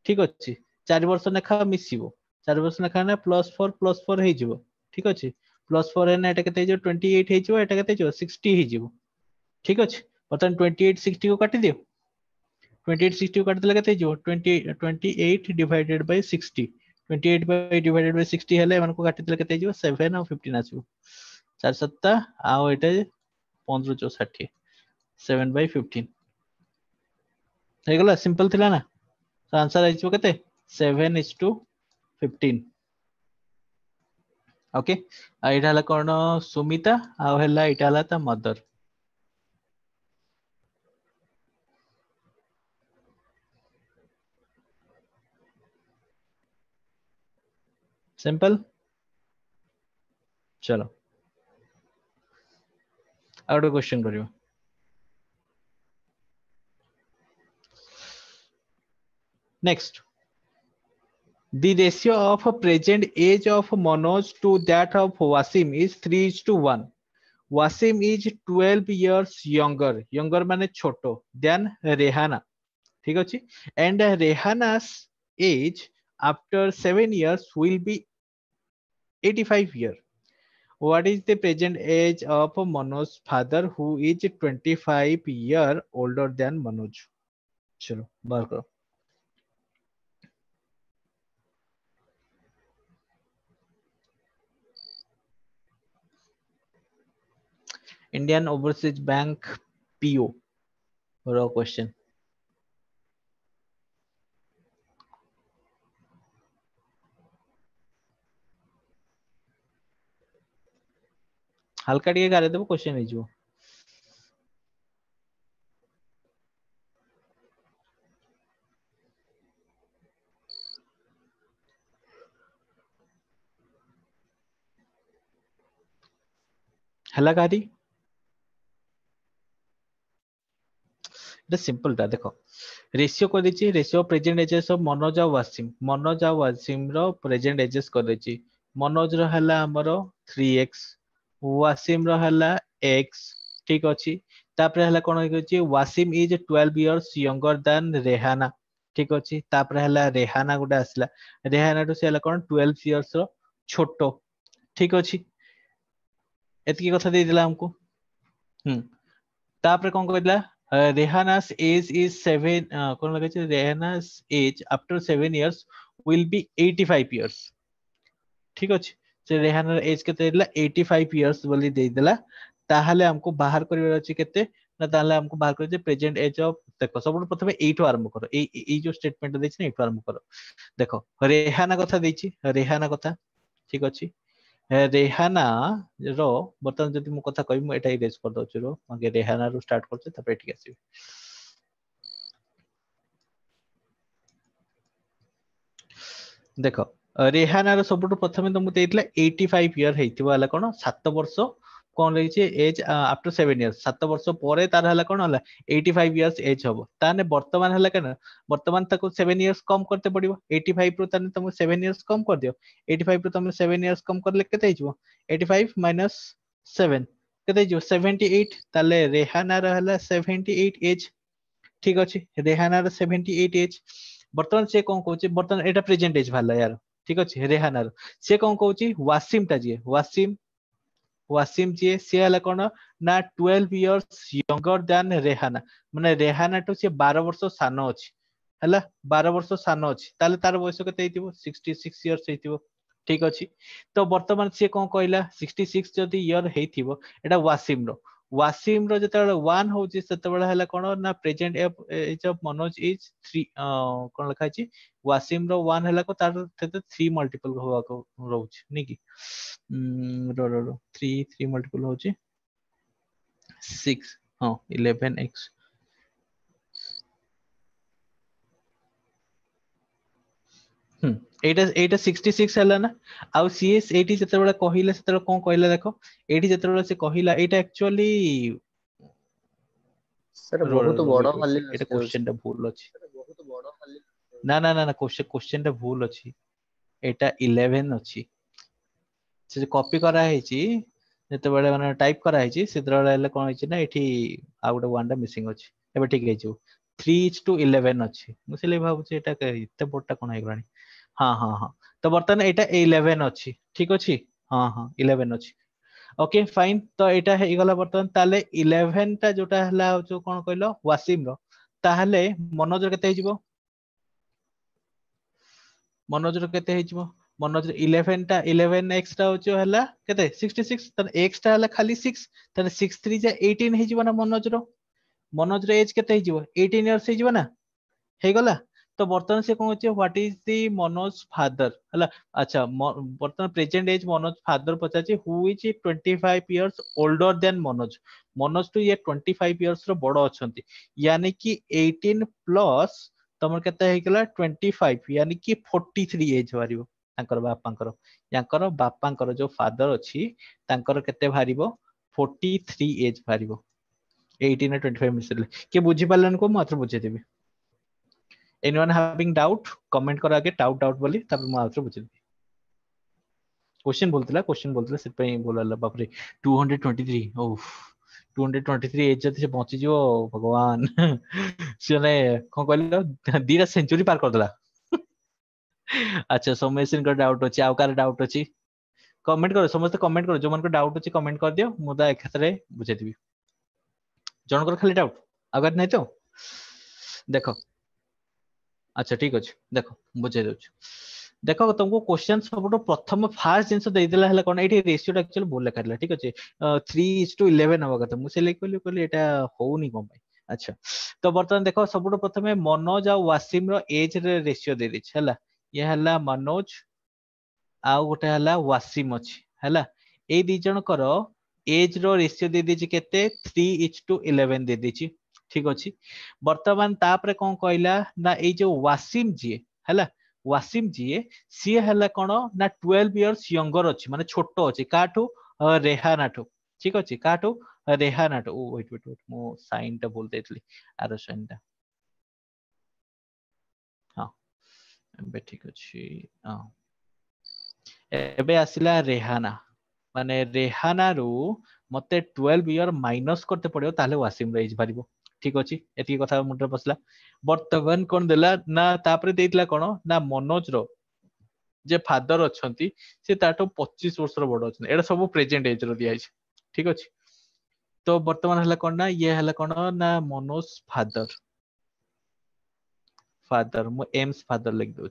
ठीक अछि 4 वर्ष नेखा मिसिबो 4 वर्ष नेखा ना +4 हे जिवो ठीक अछि +4 हे ना एटा केते जे 28 हे जिवो एटा केते जो 60 हे जिवो ठीक अछि वर्तमान 28 60 को काटि दियो 28 60 को काट देला केते जो 28 divided by 60 28 by divided by 60 हेले मन को काटि देला केते जो 7 और 15 आसु 4 7 आ एटा 15 64 7 बाय 15 हे गला सिंपल थिला ना तो आंसर आइछो केते 7:15 ओके आ एटा हला कोन सुमिता आ हला एटा हला ता मदर सिंपल चलो आउट क्वेश्चन करियो next The ratio of present age of Manoj to that of Wasim is 3:1. Wasim is 12 years younger माने छोटो than Rehana. ठीक अछि and Rehana's age after 7 years will be 85 years. What is the present age of Manoj's father who is 25 year older than Manoj? चलो बाहर करो Indian Overseas Bank PO raw question हल्का टिके गारे देबो क्वेश्चन हे जिवो हला गारी এটা সিম্পল টা দেখो रेशियो कर देछि ratio present ages of Manoj और वासिम रो प्रेजेंट एजेस कर देछि मनोज रो हला हमरो 3x वासिम रो हला x ठीक अछि तापर हला कोन होछि Wasim is 12 years younger than Rehana ठीक अछि तापर हला रेहाना गुडा आसला रेहाना टू से हला कोन 12 इयर्स रो छोटो ठीक अछि एतकी कथा दे दिला हमको तापर कोन कहला रेहाना's age is 7 कोन लगे छै रेहाना's age after 7 years will be 85 years ठीक अछि से रेहानार एज केते देला 85 इयर्स बोली दे देला ताहले हमको बाहर करबे अछि केते ना ताहले हमको बाहर करे प्रेजेंट एज ऑफ देखो सब प्रथमे 8 आरंभ करो ए जो स्टेटमेंट देछि 8 आरंभ करो देखो रेहाना कथा देछि रेहाना कथा ठीक अछि रेहाना रो बर्तन जदि मु कथा कहबी मु एटा इरेज कर दउछु रो मागे रेहाना रो स्टार्ट करछे तबे ठीक आसी देखो रेहाना रो सबटु प्रथमे त मु देइतला 85 इयर हेतिबा हला कोन 7 वर्ष कोन रही छे एज आफ्टर 7 इयर्स 7 वर्ष परे तार हला कोन हला 85 इयर्स एज हबो ताने वर्तमान हला केन वर्तमान ताको 7 इयर्स कम करते पड़िबो 85 रो ताने तुम 7 इयर्स कम कर दियो 85 रो तुम 7 इयर्स कम करले केते हिजबो 85 माइनस 7 केते हिजबो 78 ताले रेहाना रो हला 78 एज ठीक अछि रेहाना रो 78 एज बर्तमान से कोन कहूची बर्तमान एटा प्रेजेंट एज भाला यार ठीक अछि रेहाना रो से कोन कहूची वासिम ता जे वासिम जे से हला कोन ना 12 इयर्स यंगर देन रेहाना माने रेहाना टू से 12 वर्ष सानो अछि हला 12 वर्ष सानो अछि ताले तार बयस केते हेतिबो 66 इयर्स हेतिबो ठीक अछि तो वर्तमान से कोन कहला 66 जदी इयर हेतिबो एटा वासिम रो जते 1 होची सेते बेला हला कोन ना present age of Manoj is 3 कोन लिखा अछि वासिम रो 1 हला को तार 3 मल्टीपल होवा को रहउछ नी की रो 3 मल्टीपल होची 6 हां 11x एटा एटा 66 हला ना आ सीएस 80 जते बेला कहिला सेते कोन कहला देखो 80 जते बेला से कहिला एटा एक्चुअली सर रो बहुत रो बड़ वेट खाली एटा आसी क्वेश्चन होछि टा भूल अछि ना ना ना ना क्वेश्चन टा भूल अछि एटा 11 अछि से कॉपी करा हेची जते बेले माने टाइप करा हेची सेते बेले कोन हेची ना एठी आ गुटे वन टा मिसिंग अछि एबे ठीक हेची 3:11 अछि मुसेले भाबु छी एटा एते बोटा कोन हेगलानी हाँ हाँ हाँ तो बर्तमान एटा 11 अछि ठीक अछि हाँ हाँ 11 अछि ओके फाइन तो एटा हे गला बर्तमान ताले 11 ता जोटा हला जो कोन कहलो वासिम रो ताहले मनोज केते हिजबो मनोज रो केते हिजबो मनोज 11 ता 11x ता होचो हला केते 66 त x ता हला खाली 6 त 6 3 जा 18 हिजबो ना मनोज रो एज केते हिजबो 18 इयर्स हिजबो ना हे गला तो बर्तमान से कोन होचे what is the Manoj father हला अच्छा बर्तमान प्रेजेंट एज मनोज फादर पचाची who is 25 years older than Manoj टू ये 25 इयर्स रो बड़ अछंती यानी कि 18 प्लस तमर केते हे गेला 25 यानी कि 43 एज भारिबो तांकर बापांकर याकर बापांकर जो फादर अछि तांकर केते भारिबो 43 एज भारिबो 18 और 25 मिसले के बुझी पालन को मात्र बुझे देबी anyone having doubt comment करा के डाउट बोली तब मैं आउट बुझे क्वेश्चन बोलतला से पे बोलला बाप रे 223 ओफ 223 एज जति से पहुंची जो भगवान से कोन कहलो दीरा सेंचुरी पार कर देला अच्छा सोमेशिन का डाउट अछि आउकार डाउट अछि कमेंट करो समस्त कमेंट करो जो मन को डाउट अछि कमेंट कर दियो मुदा एकखतरे बुझे देबी जनकर खाली डाउट अगर नहीं तो देखो अच्छा ठीक अछि देखो बुझे दउछ देखो तुमको क्वेश्चन सब प्रथम फास्ट जिंस दे देला हला कोन एठी रेशियो एक्चुअली बोल लिखा दिला ठीक अछि 3:11 होगा त मुसे लिखली कहली एटा होउनी कोन भाई अच्छा तो बर्तमान देखो सब प्रथमे मनोज आ वासिम रो एज रे रेशियो दे दिछ हला ये हला मनोज आ गोटे हला वासिम अछि हला ए दी जन करो एज रो रेशियो दे दिछ केते 3:11 दे दिछ ठीक अछि वर्तमान तापरे कोन कहला ना ए जो वासिम जी हला वासिम जी सी हला कोन ना 12 इयर्स यंगर अछि माने छोटो अछि काठू रेहाना ठू ठीक अछि काठू रेहाना ओ वेट वेट वेट मो साइन टा बोल देतली आरो साइन टा हां एबे ठीक अछि हां एबे आसिला रेहाना माने रेहाना रू मते 12 ईयर माइनस करते पड़ियो ताले वासिम रे पारिबो ठीक अछि एती कथा मुंडे पसला वर्तमान कोन देला ना तापरे देइतला कोन ना मनोज रो जे फादर अछंती से ताटो 25 वर्ष रो बड़ अछन एडा सब प्रेजेंट एज रो दिया छै ठीक अछि तो वर्तमान हला कोन ना ये हला कोन ना मनोज फादर फादर मो एम्स फादर लिख दो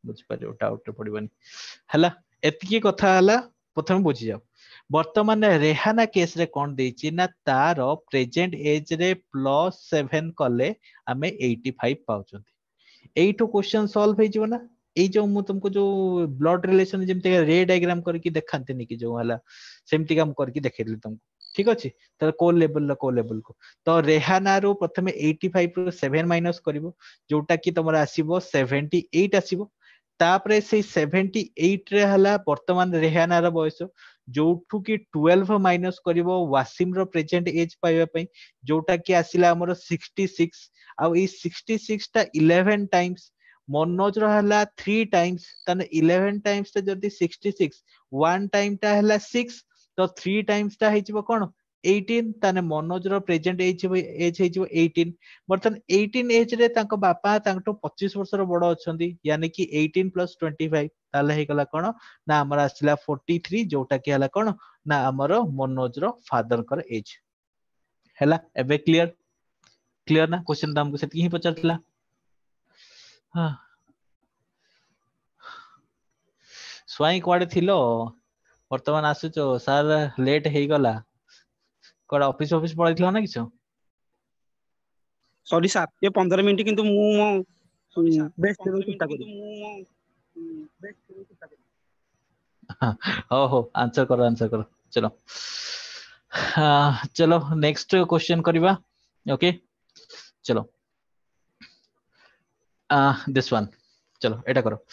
बुझ पारियो डाउट पड़िबनी हला एतिकी कथा हला प्रथम बुझी जाओ वर्तमान रेहाना केस रे कोन देछि ना तार प्रेजेंट एज रे +7 कले आमे 85 पाउछंती एइटो क्वेश्चन सॉल्व हे जिवो ना एई जो मु तुमको जो ब्लड रिलेशन जेमते रे डायग्राम करके देखांते नि कि जो हला सेमती काम करके देखेली तुमको ठीक अछि त को लेवल को तो रेहाना रो प्रथमे 85 रो 7 माइनस करिवो जोटा कि तमरा आसीबो 78 आसीबो तापरे से 78 रे हला वर्तमान रेहाना रो बयस जोठु कि 12 माइनस करिवो वासिम रो प्रेजेंट एज पाइबा पई जोटा कि आसिला हमरो 66 आ ई 66 टा 11 टाइम्स मनोज रो हला 3 टाइम्स तने 11 टाइम्स ते जदी 66 1 टाइम टा हला 6 तो 3 टाइम्स टा हेजिबो कोन 18 तने मनोज रो प्रेजेंट एज हेजिबो 18 बर्तन 18 एज रे तांको बापा तांटो 25 वर्ष रो बड़ अछंती यानी कि 18 + 25 ताले हे गला कोन ना हमर आसिला 43 जोटा कि हला कोन ना हमर मनोज रो फादर कर एज हला एबे क्लियर क्लियर ना क्वेश्चन दाम को सेति ही पचारतला हां स्वाई कुआडे थिलो वर्तमान आसुचो सर लेट हे गला कोड ऑफिस ऑफिस पळैथिलो ना किछो सॉरी सर ये 15 मिनिट किंतु मु मो बेस्ट देबे चेष्टा करी हो आंसर करो चलो चलो नेक्स्ट क्वेश्चन करिवा ओके चलो दिस वन चलो एटा करो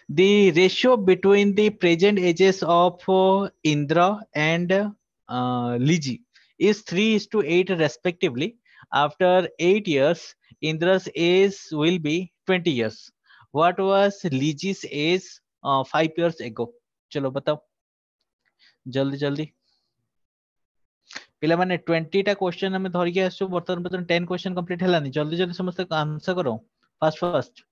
the ratio between the present ages of Indra and Liji is 3:8 respectively. After 8 years, Indra's age will be 20 years. What was Liji's age 5 years ago? चलो बताओ जल्दी जल्दी पिला माने 20 टा क्वेश्चन हमें धर के आसु वर्तमान 10 क्वेश्चन कंप्लीट हलानी जल्दी जल्दी समस्त आंसर करो फास्ट फास्ट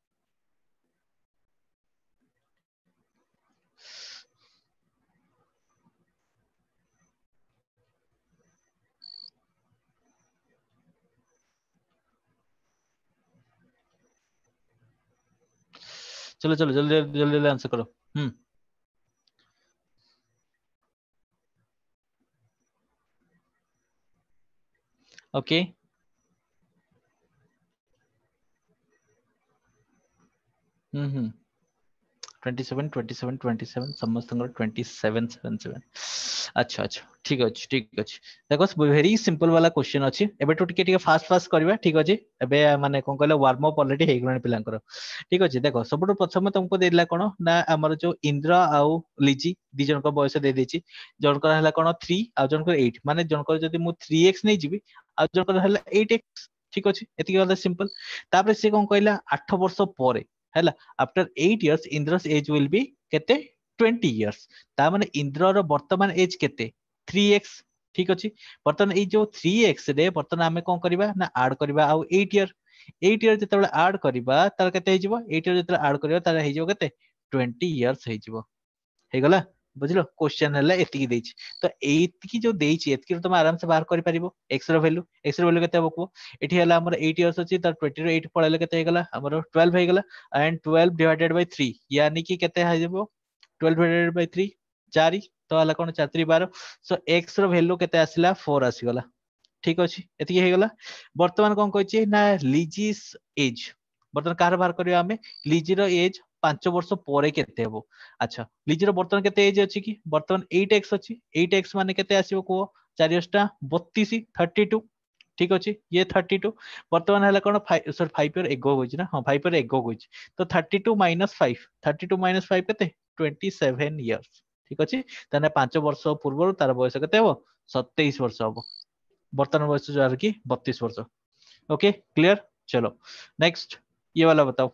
चलो चलो जल्दी जल्दी जल्दी आंसर करो ओके 27 27 27 समस्त 27 77 अच्छा अच्छा ठीक अछि देखो वेरी सिंपल वाला क्वेश्चन अछि एबे तो टिके फास्ट फास्ट करबा ठीक अछि एबे माने कोन कहले वार्म अप ऑलरेडी हे गण पिलांकर ठीक अछि देखो सबटो प्रथम तुमको देला कोन ना हमर जो इंद्र आउ लिजी दि जन को बयस दे देछि जनकर हला कोन 3 आ जनकर 8 माने जनकर जदी मु 3x नै जिबी आ जनकर हला 8x ठीक अछि एति वाला सिंपल तापर से कोन कहला 8 वर्ष परे हला after 8 years Indra's age will be केते 20 years ता माने इंद्र रो वर्तमान एज केते 3x ठीक अछि वर्तमान ए जो 3x रे वर्तमान हमें कोन करबा ना ऐड करबा आ 8 year 8 year जतबे ऐड करबा तार केते हे जिवो 8 year जतबे ऐड करबा तार हे जिवो केते 20 years हे जिवो हे गला बुझलो क्वेश्चन हला एतिकी देछि तो एतिकी जो देछि एतिकी तुम आराम से बाहर करि परिबो x रो वैल्यू केते हबो एठी हला हमर 8 years अछि त 20 रो 8 पळले केते हे गला हमर 12 हे गला एंड 12 डिवाइडेड बाय 3 यानी कि केते हे जिवो 12 डिवाइडेड बाय 3 4 तो हला कोन 4 3 12 सो x रो वैल्यू केते आसिला 4 आसी गला ठीक अछि एतिकी हे गला वर्तमान कोन कहछि ना लिजिस एज वर्तमान कार बाहर करियो हमें लिजी रो एज 5 वर्ष परे केते हबो अच्छा लिजी रो वर्तमान केते एज अछि कि वर्तमान 8x अछि 8x माने केते आसीबो को 4 टा 32 32 ठीक अछि ये 32 वर्तमान हला कोन 5 पर एगो होइछ ना हां 5 पर एगो होइछ तो 32 - 5 32 - 5 केते 27 इयर्स ठीक अछि तने 5 वर्ष पूर्व तार बयस केते हबो 27 वर्ष हबो वर्तमान बयस जो कि 32 वर्ष। Okay clear. चलो नेक्स्ट ये वाला बताओ।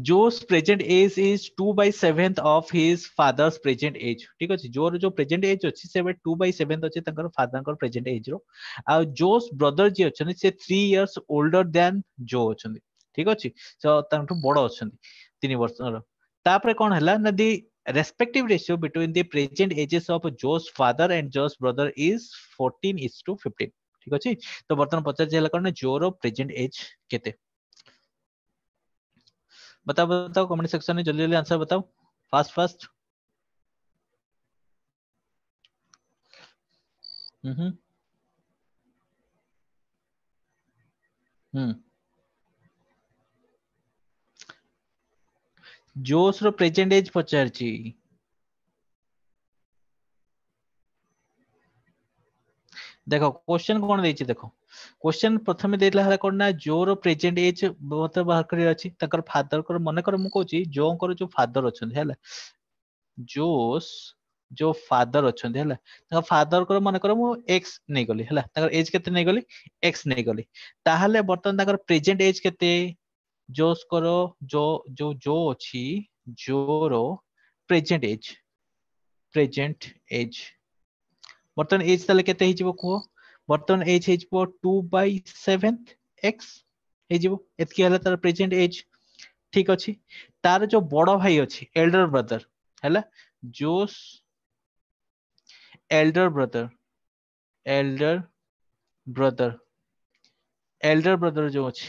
Jose's present age is 2/7 of his father's present age. ठीक अछि जोर जो प्रेजेंट एज अछि से 2/7 अछि तंकर फादर कर प्रेजेंट एज रो। आ जोस ब्रदर जे अछि से 3 इयर्स ओल्डर देन जो अछि। ठीक अछि तो तंटू बड़ अछि 3 वर्ष रो। तापरे कोन हला ना दी respective ratio between the present ages of Joe's father and Joe's brother is 14:15। ठीक अछि तो बर्तमान पचार जे हला कोन जो रो प्रेजेंट एज केते बताओ बताओ कमेंट सेक्शन में जल्दी जल्दी आंसर बताओ फास्ट फास्ट। हम्म हम्म जोश रो प्रेजेंट एज पचारची। देखो क्वेश्चन कौन देछि देखो क्वेश्चन प्रथमे देला हला कोन ना जोर प्रेजेंट एज बहुत बाहर करी अछि तकर फादर कर मने कर मु कहूची जो कर जो फादर अछन हैला जोस जो फादर अछन हैला तकर फादर कर मने कर मु एक्स नै गली हैला तकर एज केते नै गली एक्स नै गली ताहाले बर्तन तकर प्रेजेंट एज केते जोस करो जो अछि जोरो प्रेजेंट एज बर्तन एज ताले केते हिजबो को बर्तन एज हिजबो 2/7 एक्स हिजबो एतकी हला तार प्रेजेंट एज। ठीक अछि तार जो बड़ भाई अछि एल्डर ब्रदर हैला जोस एल्डर ब्रदर एल्डर ब्रदर जो अछि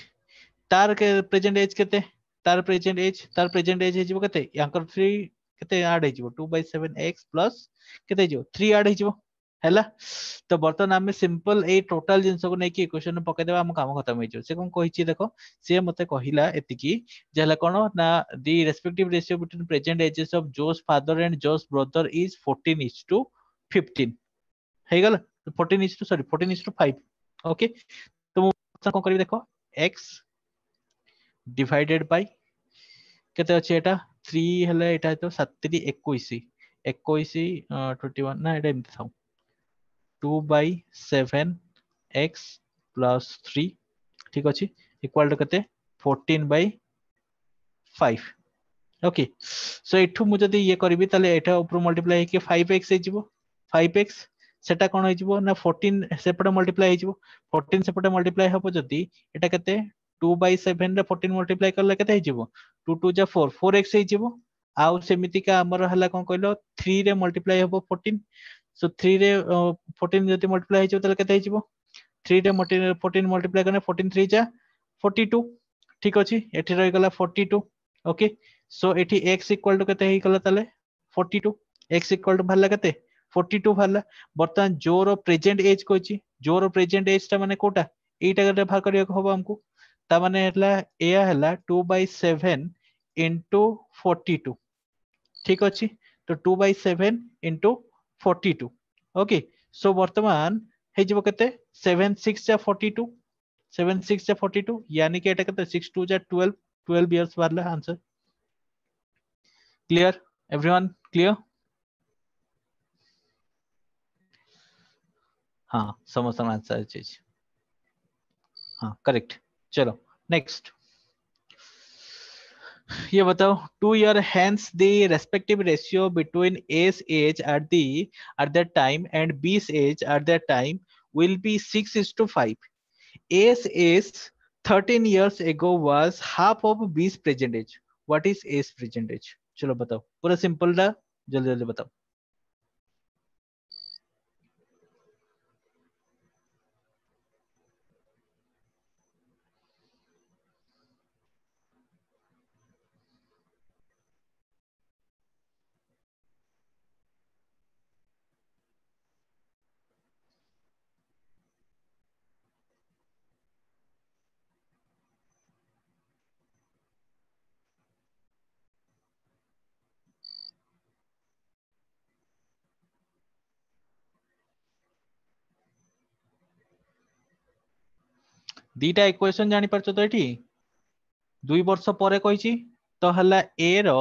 तार के प्रेजेंट एज केते तार प्रेजेंट एज हिजबो केते यांकर 3 केते ऐड हिजबो 2/7 एक्स प्लस केते हिजबो 3 ऐड हिजबो हैला तो बर्तन आम सिंपल ए टोटल जिनस को लेकिन इक्वेशन पकई देबा हम काम खत्म हो से कौन कही देखो सी मते कहला एतिकी जे कौन ना the respective ratio between present ages of Jose father and Jose brother is 14:15 हे गला 14:5 ओके तो मु कौन करी देखो x डिवाइडेड बाय केते अछि एटा 3 हले एटा तो 7 3 21 21 ना एटा एमति थाउ 2/7 x plus 3 ठीक अछि इक्वल टू कते 14/5 ओके सो एठू मु जदी ये करबी ताले एठा ऊपर मल्टीप्लाई हे के 5x हे जिवो 5x सेटा कोन हे जिवो ना 14 सेपटे मल्टीप्लाई हे जिवो 14 सेपटे मल्टीप्लाई हबो जदी एटा कते 2/7 रे 14 मल्टीप्लाई करले कते हे जिवो 2 2 जा 4 4x हे जिवो आउ सेमिति का हमर हला कोन कहलो 3 रे मल्टीप्लाई हबो 14 सो 3 रे 14 जति मल्टीप्लाई हे जिवो ताले कते हे जिवो 3 रे 14 मल्टीप्लाई करने 14 3 जा 42 ठीक अछि एठी रहि गला 42 ओके सो एठी x इक्वल टू कते हे गला ताले 42 x इक्वल टू भला कते 42 भला बर्तमान जोरो प्रेजेंट एज कोछि जोरो प्रेजेंट एज ता माने कोटा एटा गटे भाग करिया होबो हमको ता माने हला एया हला 2/7 into 42 ठीक अछि तो 2/7 into 42 ओके सो वर्तमान हे जिवो कते 7 6 जा 42 7 6 जा 42 यानी कि एटा कते 6 2 जा 12 इयर्स वाला आंसर क्लियर एवरीवन क्लियर हाँ समस्त आंसर चीज हाँ करेक्ट चलो नेक्स्ट ये बताओ 2 year hence the respective ratio between A's age at that time and B's age at that time will be 6:5. A's age 13 years ago was half of B's present age. What is A's present age? चलो बताओ पूरा simple था जल्दी जल्दी बताओ दीटा equation जानी परछो तो एठी 2 वर्ष परे कहिची तो हला ए रो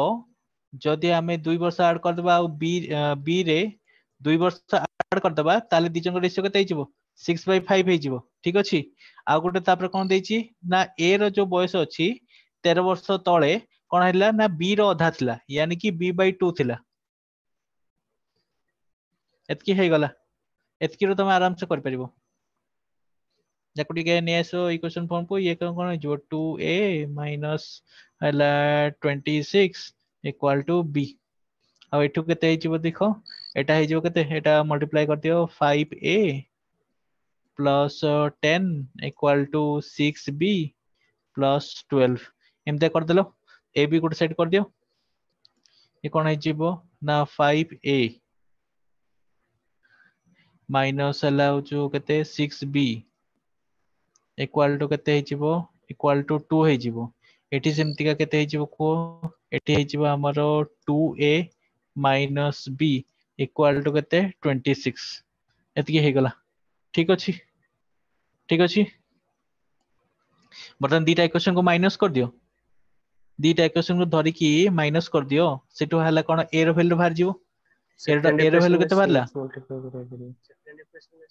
जदी हमें 2 वर्ष ऐड कर देबा बी रे 2 वर्ष करदबा ताले दी जंग रेशियो केते हिजिवो 6/5 हिजिवो ठीक अछि आ गोटे तापर कोन देछि ना ए रो जो बयस अछि 13 वर्ष तळे कोन हैला ना बी रो आधा थिला यानी कि b/2 थिला एतकी हे गला एतकी रो तुम आराम से कर परिबो जाको टिके ने आसो इक्वेशन फॉर्म को ये कोन हिजिवो 2a माइनस हैला 26 इक्वल टू b आ एठु केते हिजिवो देखो एटा हिजिवो केते एटा मल्टीप्लाई कर दियो 5a plus 10 equal to 6b प्लस 12 एमते कर देलो ए बी गोटे सेट कर दियो ये कोन हिजिवो ना 5a माइनस हला जो केते 6b इक्वल टू केते हिजिवो इक्वल टू 2 हिजिवो एठी सेमति का केते हिजिवो को एठी हिजिवो हमरो 2a minus b equal to केते 26 एतकी हे गला ठीक अछि बर्तन दीटा इक्वेशन को माइनस कर दियो दीटा इक्वेशन को धरि की माइनस कर दियो सेटो हला कोन a रो वैल्यू बाहर जीवो सेकंड ए रो इक्वेशन वैल्यू में केते बाहरला 6 मल्टीप्लाई करबा पड़ियो सेकंड इक्वेशन में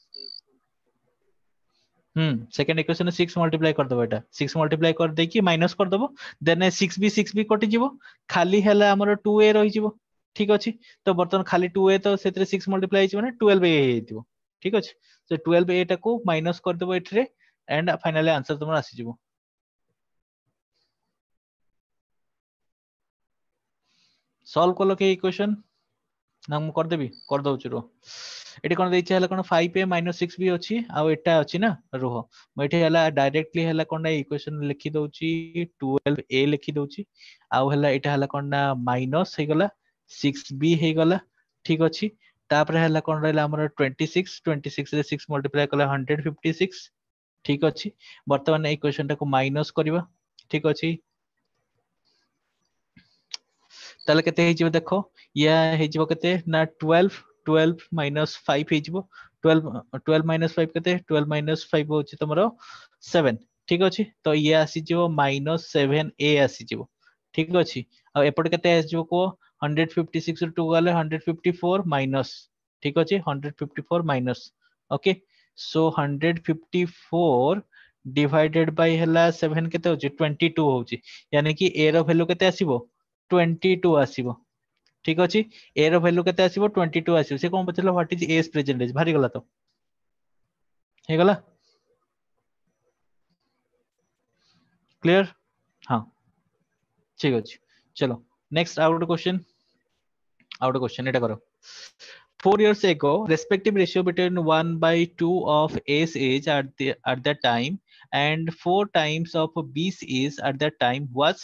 6 सेकंड इक्वेशन 6 मल्टीप्लाई कर दबो एटा 6 मल्टीप्लाई कर दे की माइनस कर दबो देन 6b कटि जीवो खाली हला हमर 2a रहि जीवो ठीक अछि तो बर्तन खाली 2a तो सेतरे 6 मल्टीप्लाई हिजो माने 12a हे हिथिबो ठीक अछि तो 12a टा को माइनस कर दबो एठरे एंड फाइनली आंसर तुमर आसी जीवो सॉल्व कलो के इक्वेशन ना मु कर देबी कर दउछु रो एटी कोन दैछि हला कोन 5a 6b अछि आ एटा अछि ना रोह म एठी हला डायरेक्टली हला कोन इक्वेशन लिखि दउछि 12a लिखि दउछि आ हला एटा हला कोन ना माइनस हे गला 6b हे गला ठीक अछि तापर हला कोन रहला हमर 26 रे 6 मल्टीप्लाई कला 156 ठीक अछि वर्तमान इक्वेशन टा को माइनस करबा ठीक अछि ताले केते हे जिवो देखो या हे जिवो केते ना 12 माइनस 5 हे जिवो 12 माइनस 5 केते 12 माइनस 5 होछि तमरो 7 ठीक अछि तो ये आसी जिवो माइनस 7a आसी जिवो ठीक अछि आ एपट केते आसी जिवो को 156 टू गले 154 माइनस ठीक अछि 154 minus okay so 154 divided by हला 7 केते होछि 22 होछि यानी कि a रो वैल्यू केते आसीबो 22 आसीबो ठीक अछि a रो वैल्यू केते आसीबो 22 आसीबो से कोन पचला व्हाट इज एज परसेंटेज भारी गला तो हे गला क्लियर हां ठीक अछि चलो नेक्स्ट आउट क्वेश्चन एटा करो 4 years ago respective ratio between 1/2 of A's age at that time and 4 times of B's age at that time was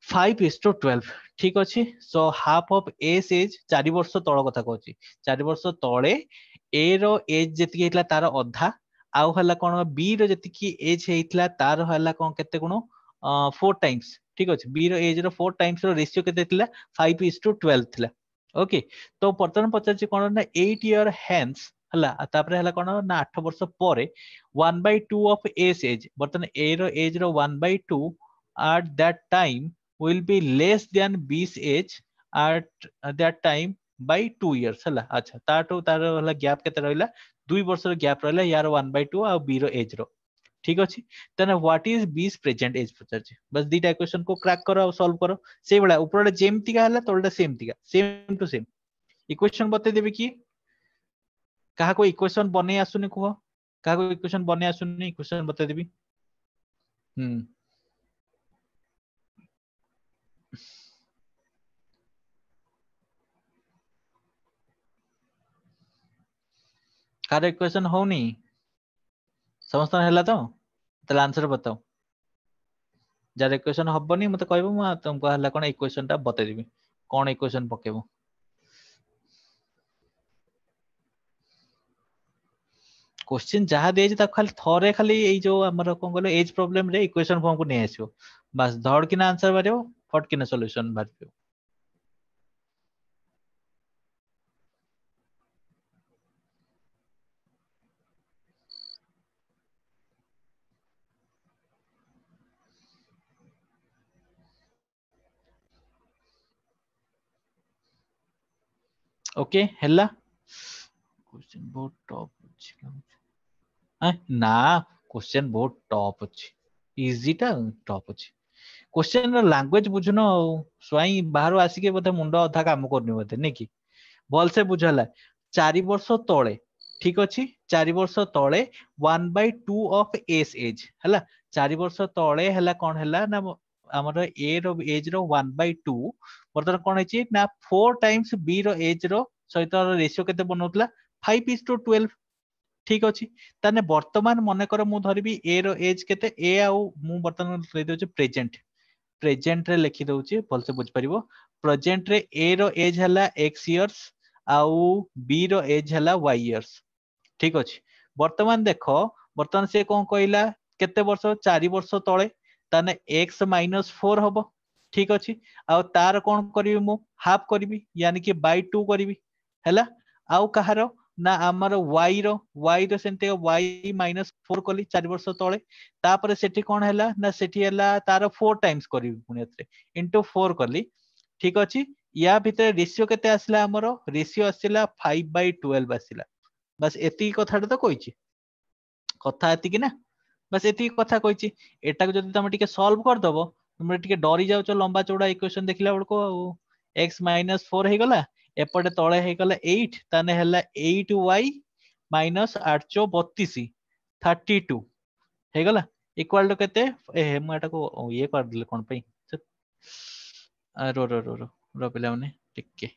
5:12 ठीक अछि so half of S age 4 वर्ष तळ कथा कहछि 4 वर्ष तळे ए रो एज जति हेतला तार अधा आउ हला कोन बी रो जति की एज हेतला तार हला कोन केते कोन 4 टाइम्स ठीक अछि बी रो एज रो 4 टाइम्स रो रेशियो केते थिला 5:12 थिला ओके तो वर्तमान पचारछि कोन ना 8 year hence हला तापरे हला कोन ना 8 वर्ष परे 1/2 ऑफ एस एज वर्तमान ए रो as row 1/2 at that time will be less than B's age at that time by 2 years हला अच्छा ताटो तार हला गैप केते रहला 2 वर्ष रो गैप रहला यार 1/2 आ बी रो एज रो ठीक अछि तने व्हाट इज बीस प्रेजेंट एज पचारछि बस दीटा इक्वेशन को क्रैक करो और सॉल्व करो सेई बडा ऊपरडा जेमति का हला तोलडा सेमति का सेम टू सेम इक्वेशन बते देबे की कहा को इक्वेशन बने आसुनी कुह कहा को इक्वेशन बने आसुनी इक्वेशन बते देबी कार इक्वेशन होनी समस्त हला तो तले आंसर बताओ जार इक्वेशन हबनी मते कहबो म तुमको हला कोन इक्वेशन ता बते देबी कोन इक्वेशन पकेबो क्वेश्चन जहा दे जे ता खाली थरे खाली एई जो हमर कोन गलो एज प्रॉब्लम रे इक्वेशन फॉर्म को नै आसियो बस धड़ किना आंसर बारियो फट किना सॉल्यूशन बारियो ओके हला क्वेश्चन बहुत टॉप अछि ना क्वेश्चन बहुत टॉप अछि इजी टा टॉप अछि क्वेश्चन लैंग्वेज बुझनो स्वाई बाहर आसिके बोधे मुंड अधा काम करनी बोधे नहीं कि भल से बुझला 4 वर्ष तले ठीक अछि 4 वर्ष तले 1/2 ऑफ एस एज हला 4 वर्ष तले हला कोन हला ना हमर ए रो एज रो 1/2 बर्तन कोन हेची ना 4 टाइम्स बी रो एज रो सहित रेशियो केते बनौतला 5:12 ठीक अछि ताने वर्तमान मने कर मु धरिबी ए रो एज केते ए आउ मु वर्तमान ले देउची प्रेजेंट रे लिखि दउची भलसे बुझ परिबो प्रेजेंट रे ए रो एज हला x इयर्स आउ बी रो एज हला y इयर्स ठीक अछि वर्तमान देखो वर्तमान से कोन कहला केते वर्ष 4 वर्ष तळे ताने x - 4 हबो ठीक अछि आउ तार कोन करिवि मु हाफ करिवि यानी कि बाय 2 करिवि हैला आउ कहारो ना हमर y रो सेंते y - 4 कली 4 वर्ष तळे तापर सेठी कोन हैला ना सेठी हैला तार 4 टाइम्स करिवि पुनी एते इनटू 4 कली ठीक अछि या भितर रेशियो केते आसला हमरो रेशियो आसिला 5/12 आसिला बस एती कथाटा तो कहिची कथा एती कि ना बस एती कथा कहिची एटा जदी तमे टिके सॉल्व कर दबो तुमरे टिके डरी जाउचो लंबा चौड़ा इक्वेशन देखिला बडको x - 4 हे गला एपटे तळे हे गला 8 ताने हला 8y - 8 चो 32 32 हे गला इक्वल टू केते ए मु एटा को ये कर दिले कोन पई रो पिला माने टिके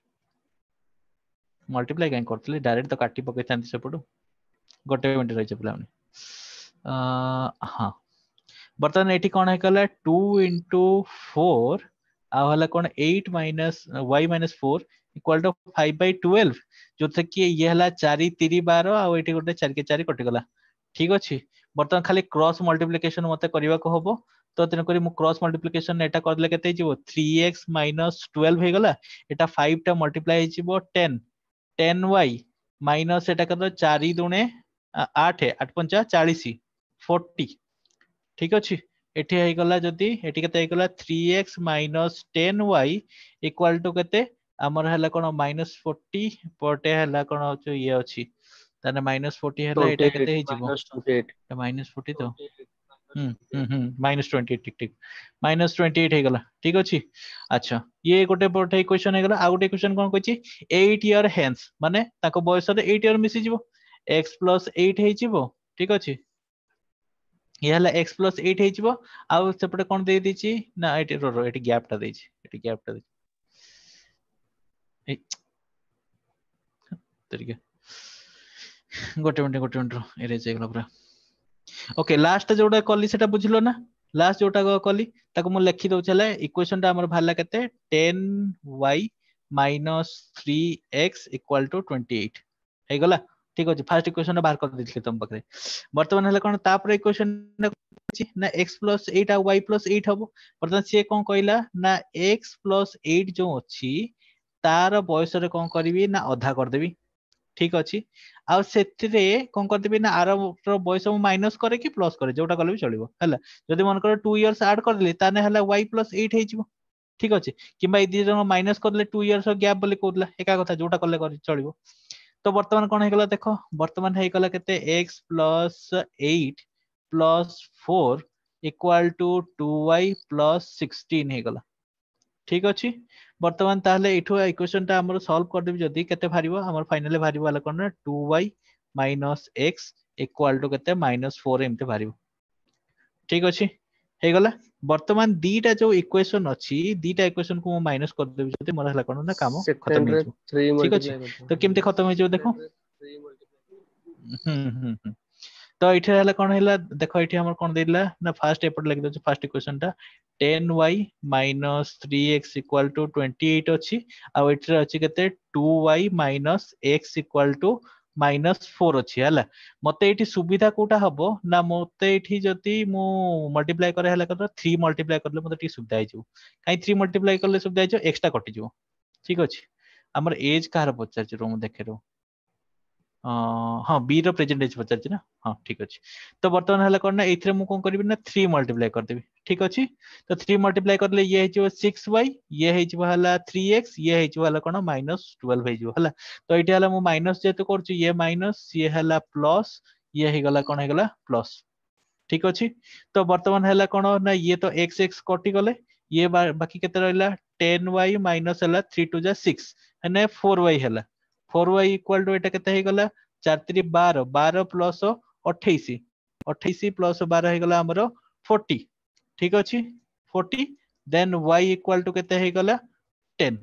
मल्टीप्लाई काई करतले डायरेक्ट तो काटी पके थांती सेपटू गोटे मिनिट रहिछ पिला माने हां बर्तमान एठी कोन हे कला 2 into 4 आ हला कोन 8 minus y minus 4 equal to 5/12 जो थे कि ये हला 4 3 12 आ एठी गोटे 4 के 4 कटि गला ठीक अछि बर्तमान खाली क्रॉस मल्टीप्लिकेशन मते करिवा को हबो तो तेन करी मु क्रॉस मल्टीप्लिकेशन एटा करले केते हिजो 3x - 12 हे गला एटा 5 टा मल्टीप्लाई हिजो 10 10y माइनस एटा कर 4 दुणे 8 8 पंचा 40 40 ठीक अछि एठी हे गला जदी एठी केते हे गला 3x - 10y इक्वल टू केते हमर हला कोन -40 पटे हला कोन छ ये अछि ताने -40 हला एटा केते हे जिवो -40 तो -28 ठीक ठीक -28 हे गला ठीक अछि अच्छा ये गोटे पटे इक्वेशन हे गला आ गोटे इक्वेशन कोन कहछि 8 ईयर हेंस माने ताको बयस रे 8 ईयर मिसि जिवो x + 8 हे जिवो ठीक अछि ये हला x + 8 हे जिवो आ सेपटे कोन दे दिछि ना एटी रो एटी गैप टा देछि एटी गैप टा ए तरीके गोटे मिनिट रो एरेज हे गला पूरा ओके लास्ट जोटा कली सेटा बुझलो ना लास्ट जोटा कली ताको मु लिखि दउ छले इक्वेशन टा हमर भाला केते 10y - 3x = 28 हे गला ठीक अछि फर्स्ट इक्वेशन बाहर कर दिथले तुम पकरे वर्तमान हला कोन तापर इक्वेशन ना x + 8 आ y + 8 हबो वर्तमान से कोन कहला ना x + 8 जो अछि तार बयस रे कोन करबी ना आधा कर देबी ठीक अछि आ सेतिरे कोन कर देबी ना आर बयस मु माइनस करे कि प्लस करे जोटा कले भी चलिबो हला जदी मन कर 2 इयर्स ऐड कर देली ताने हला y + 8 हे जिवो ठीक अछि किबा इदि जन माइनस कर ले 2 इयर्स गैप बोली कोदला एका कथा जोटा कले कर चलिबो तो वर्तमान कोन हे गला देखो वर्तमान हे गला केते x + 8 + 4 equal to 2y + 16 हे गला ठीक अछि वर्तमान ताहले इठो इक्वेशन टा हमर सॉल्व कर देबी जदी केते भारिबो हमर फाइनली भारिबो वाला कोन 2y - x equal to केते -4 एमते भारिबो ठीक अछि हे गला वर्तमान दीटा जो इक्वेशन अछि दीटा इक्वेशन को माइनस कर देबी जदी मोर हला कोन ना काम खत्म सेकंड हे रे जो 3 ठीक अछि मल्टीप्लाई तो केमते खत्म हे जो देखो तो इठे हला कोन हैला देखो इठे हमर कोन देला ना फर्स्ट एपट लग दो फर्स्ट इक्वेशन टा 10y - 3x = 28 अछि आ इठरे अछि केते 2y - x = -4 अछि हला मते इठी सुविधा कोटा हबो ना मते इठी जति मु मल्टीप्लाई करे हला कर 3 मल्टीप्लाई करले मते टी सुविधा हिजो काई 3 मल्टीप्लाई करले सुविधा हिजो एक्स्ट्रा कटि जो ठीक अछि हमर एज कार पचार रो मु देखे रो हाँ बी रो प्रेजेंटेज पचार ना हाँ ठीक अच्छे तो बर्तमान है कौन ना ये मुझे कौन करी ना 3 मल्टीप्लाई करदेवी ठीक अच्छे तो 3 मल्टीप्लाई करले ये है 6y ये है 3x ये है कौन -12 है तो ये है मु माइनस जेतु कर ये माइनस ये है प्लस ये है कौन है प्लस ठीक अच्छे तो बर्तमान है कौन ना ये तो x x कटि गले ये बाकी केते रहला 10y माइनस है 3 2 जा 6 है 4y है 4y इक्वल टू एटा केते हे गला 4 3 12 12 प्लस 28 28 प्लस 12 हे गला हमरो 40 ठीक अछि 40 देन y इक्वल टू केते हे गला 10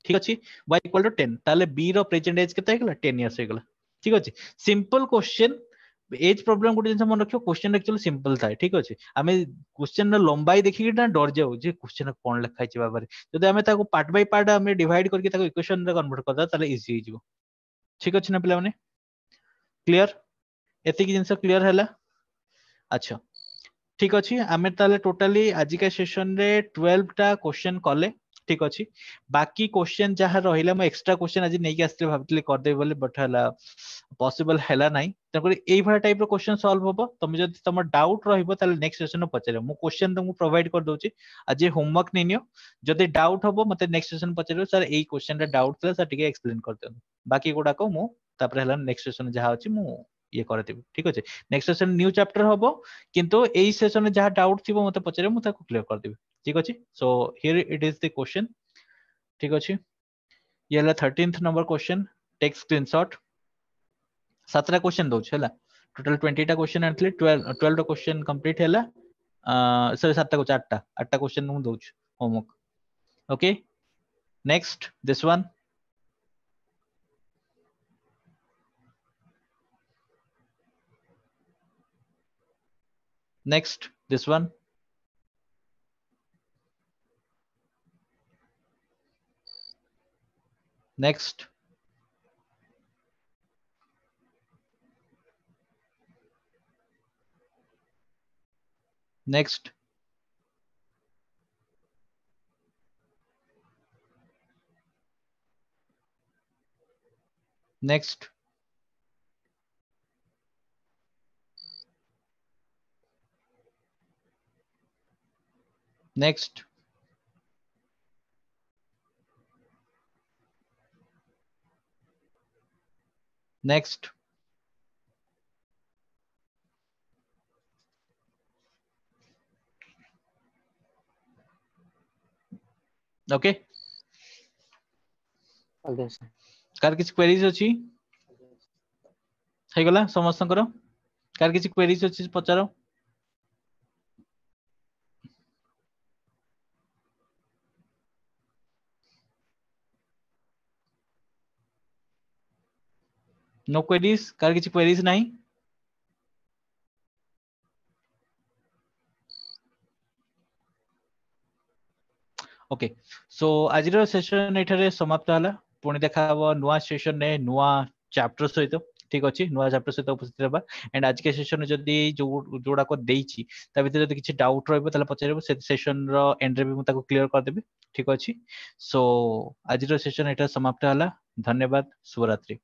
ठीक अछि y इक्वल टू 10 ताले b रो प्रेजेंट एज केते हे गला 10 इयर्स हे गला ठीक अछि सिंपल क्वेश्चन एज प्रॉब्लम गुटे जिनस मन रखियो क्वेश्चन एक्चुअली सिंपल था ठीक अछि आमे क्वेश्चन लंबाई देखि ना डर जाऊ जे क्वेश्चन कोन लिखा छै बाबा रे जदि आमे ताको पार्ट बाय पार्ट आमे डिवाइड करके ताको इक्वेशन रे कन्वर्ट करदा ताले इजी हो जिवो ठीक अछि ना पिला माने क्लियर एति की जिनस क्लियर हैला अच्छा ठीक अछि आमे ताले टोटली आज का सेशन रे 12 टा क्वेश्चन कले ठीक अछि बाकी क्वेश्चन जहा रहिला म एक्स्ट्रा क्वेश्चन आज नै के आस्ते भाबतले कर दे बोले बट हला पॉसिबल हैला नै तकर एई भरा टाइप रो क्वेश्चन सॉल्व होबो तुम जदि तुम डाउट रहिबो ताले नेक्स्ट सेशन में पचारे मु क्वेश्चन तुमको प्रोवाइड कर दोची आज होमवर्क नै नियो जदि डाउट होबो मते नेक्स्ट सेशन पचारे सर एई क्वेश्चन रे डाउट थला सर टिके एक्सप्लेन कर देन बाकी गुडा को मु तापर हला नेक्स्ट सेशन जहा अछि मु ये कर देबी ठीक अछि नेक्स्ट सेशन न्यू चैप्टर होबो किंतु एई सेशन में जहा डाउट थिबो मते पचारे मु ताको क्लियर कर देबी ठीक अछि so here it is the question ठीक अछि ये हला 13th number question take screenshot 17 question दो छला टोटल 20 टा क्वेश्चन आनथले 12 टा क्वेश्चन कंप्लीट हैला सॉरी 7 टा 8 टा क्वेश्चन मु दोछ homework okay next this one next this one next next next next next okay आगे सर कार किछ क्वेरीज अछि हे गला समस्तंकर कार किछ क्वेरीज अछि पचारो नो क्वेरीज कार किछ क्वेरीज नाही ओके सो आज रो सेशन एठारे समाप्त हला पुणी देखा हबो नुवा सेशन ने नुवा चैप्टर सहित ठीक अछि नुवा चैप्टर सहित उपस्थित रहबा एंड आज के सेशन जदी जोडा को देइछि ता भीतर जदी किछि डाउट रहबो ताले पचारबो से सेशन रो एंड रे भी मु ताको क्लियर कर देबी ठीक अछि सो आज रो सेशन एटा समाप्त हला धन्यवाद शुभ रात्रि।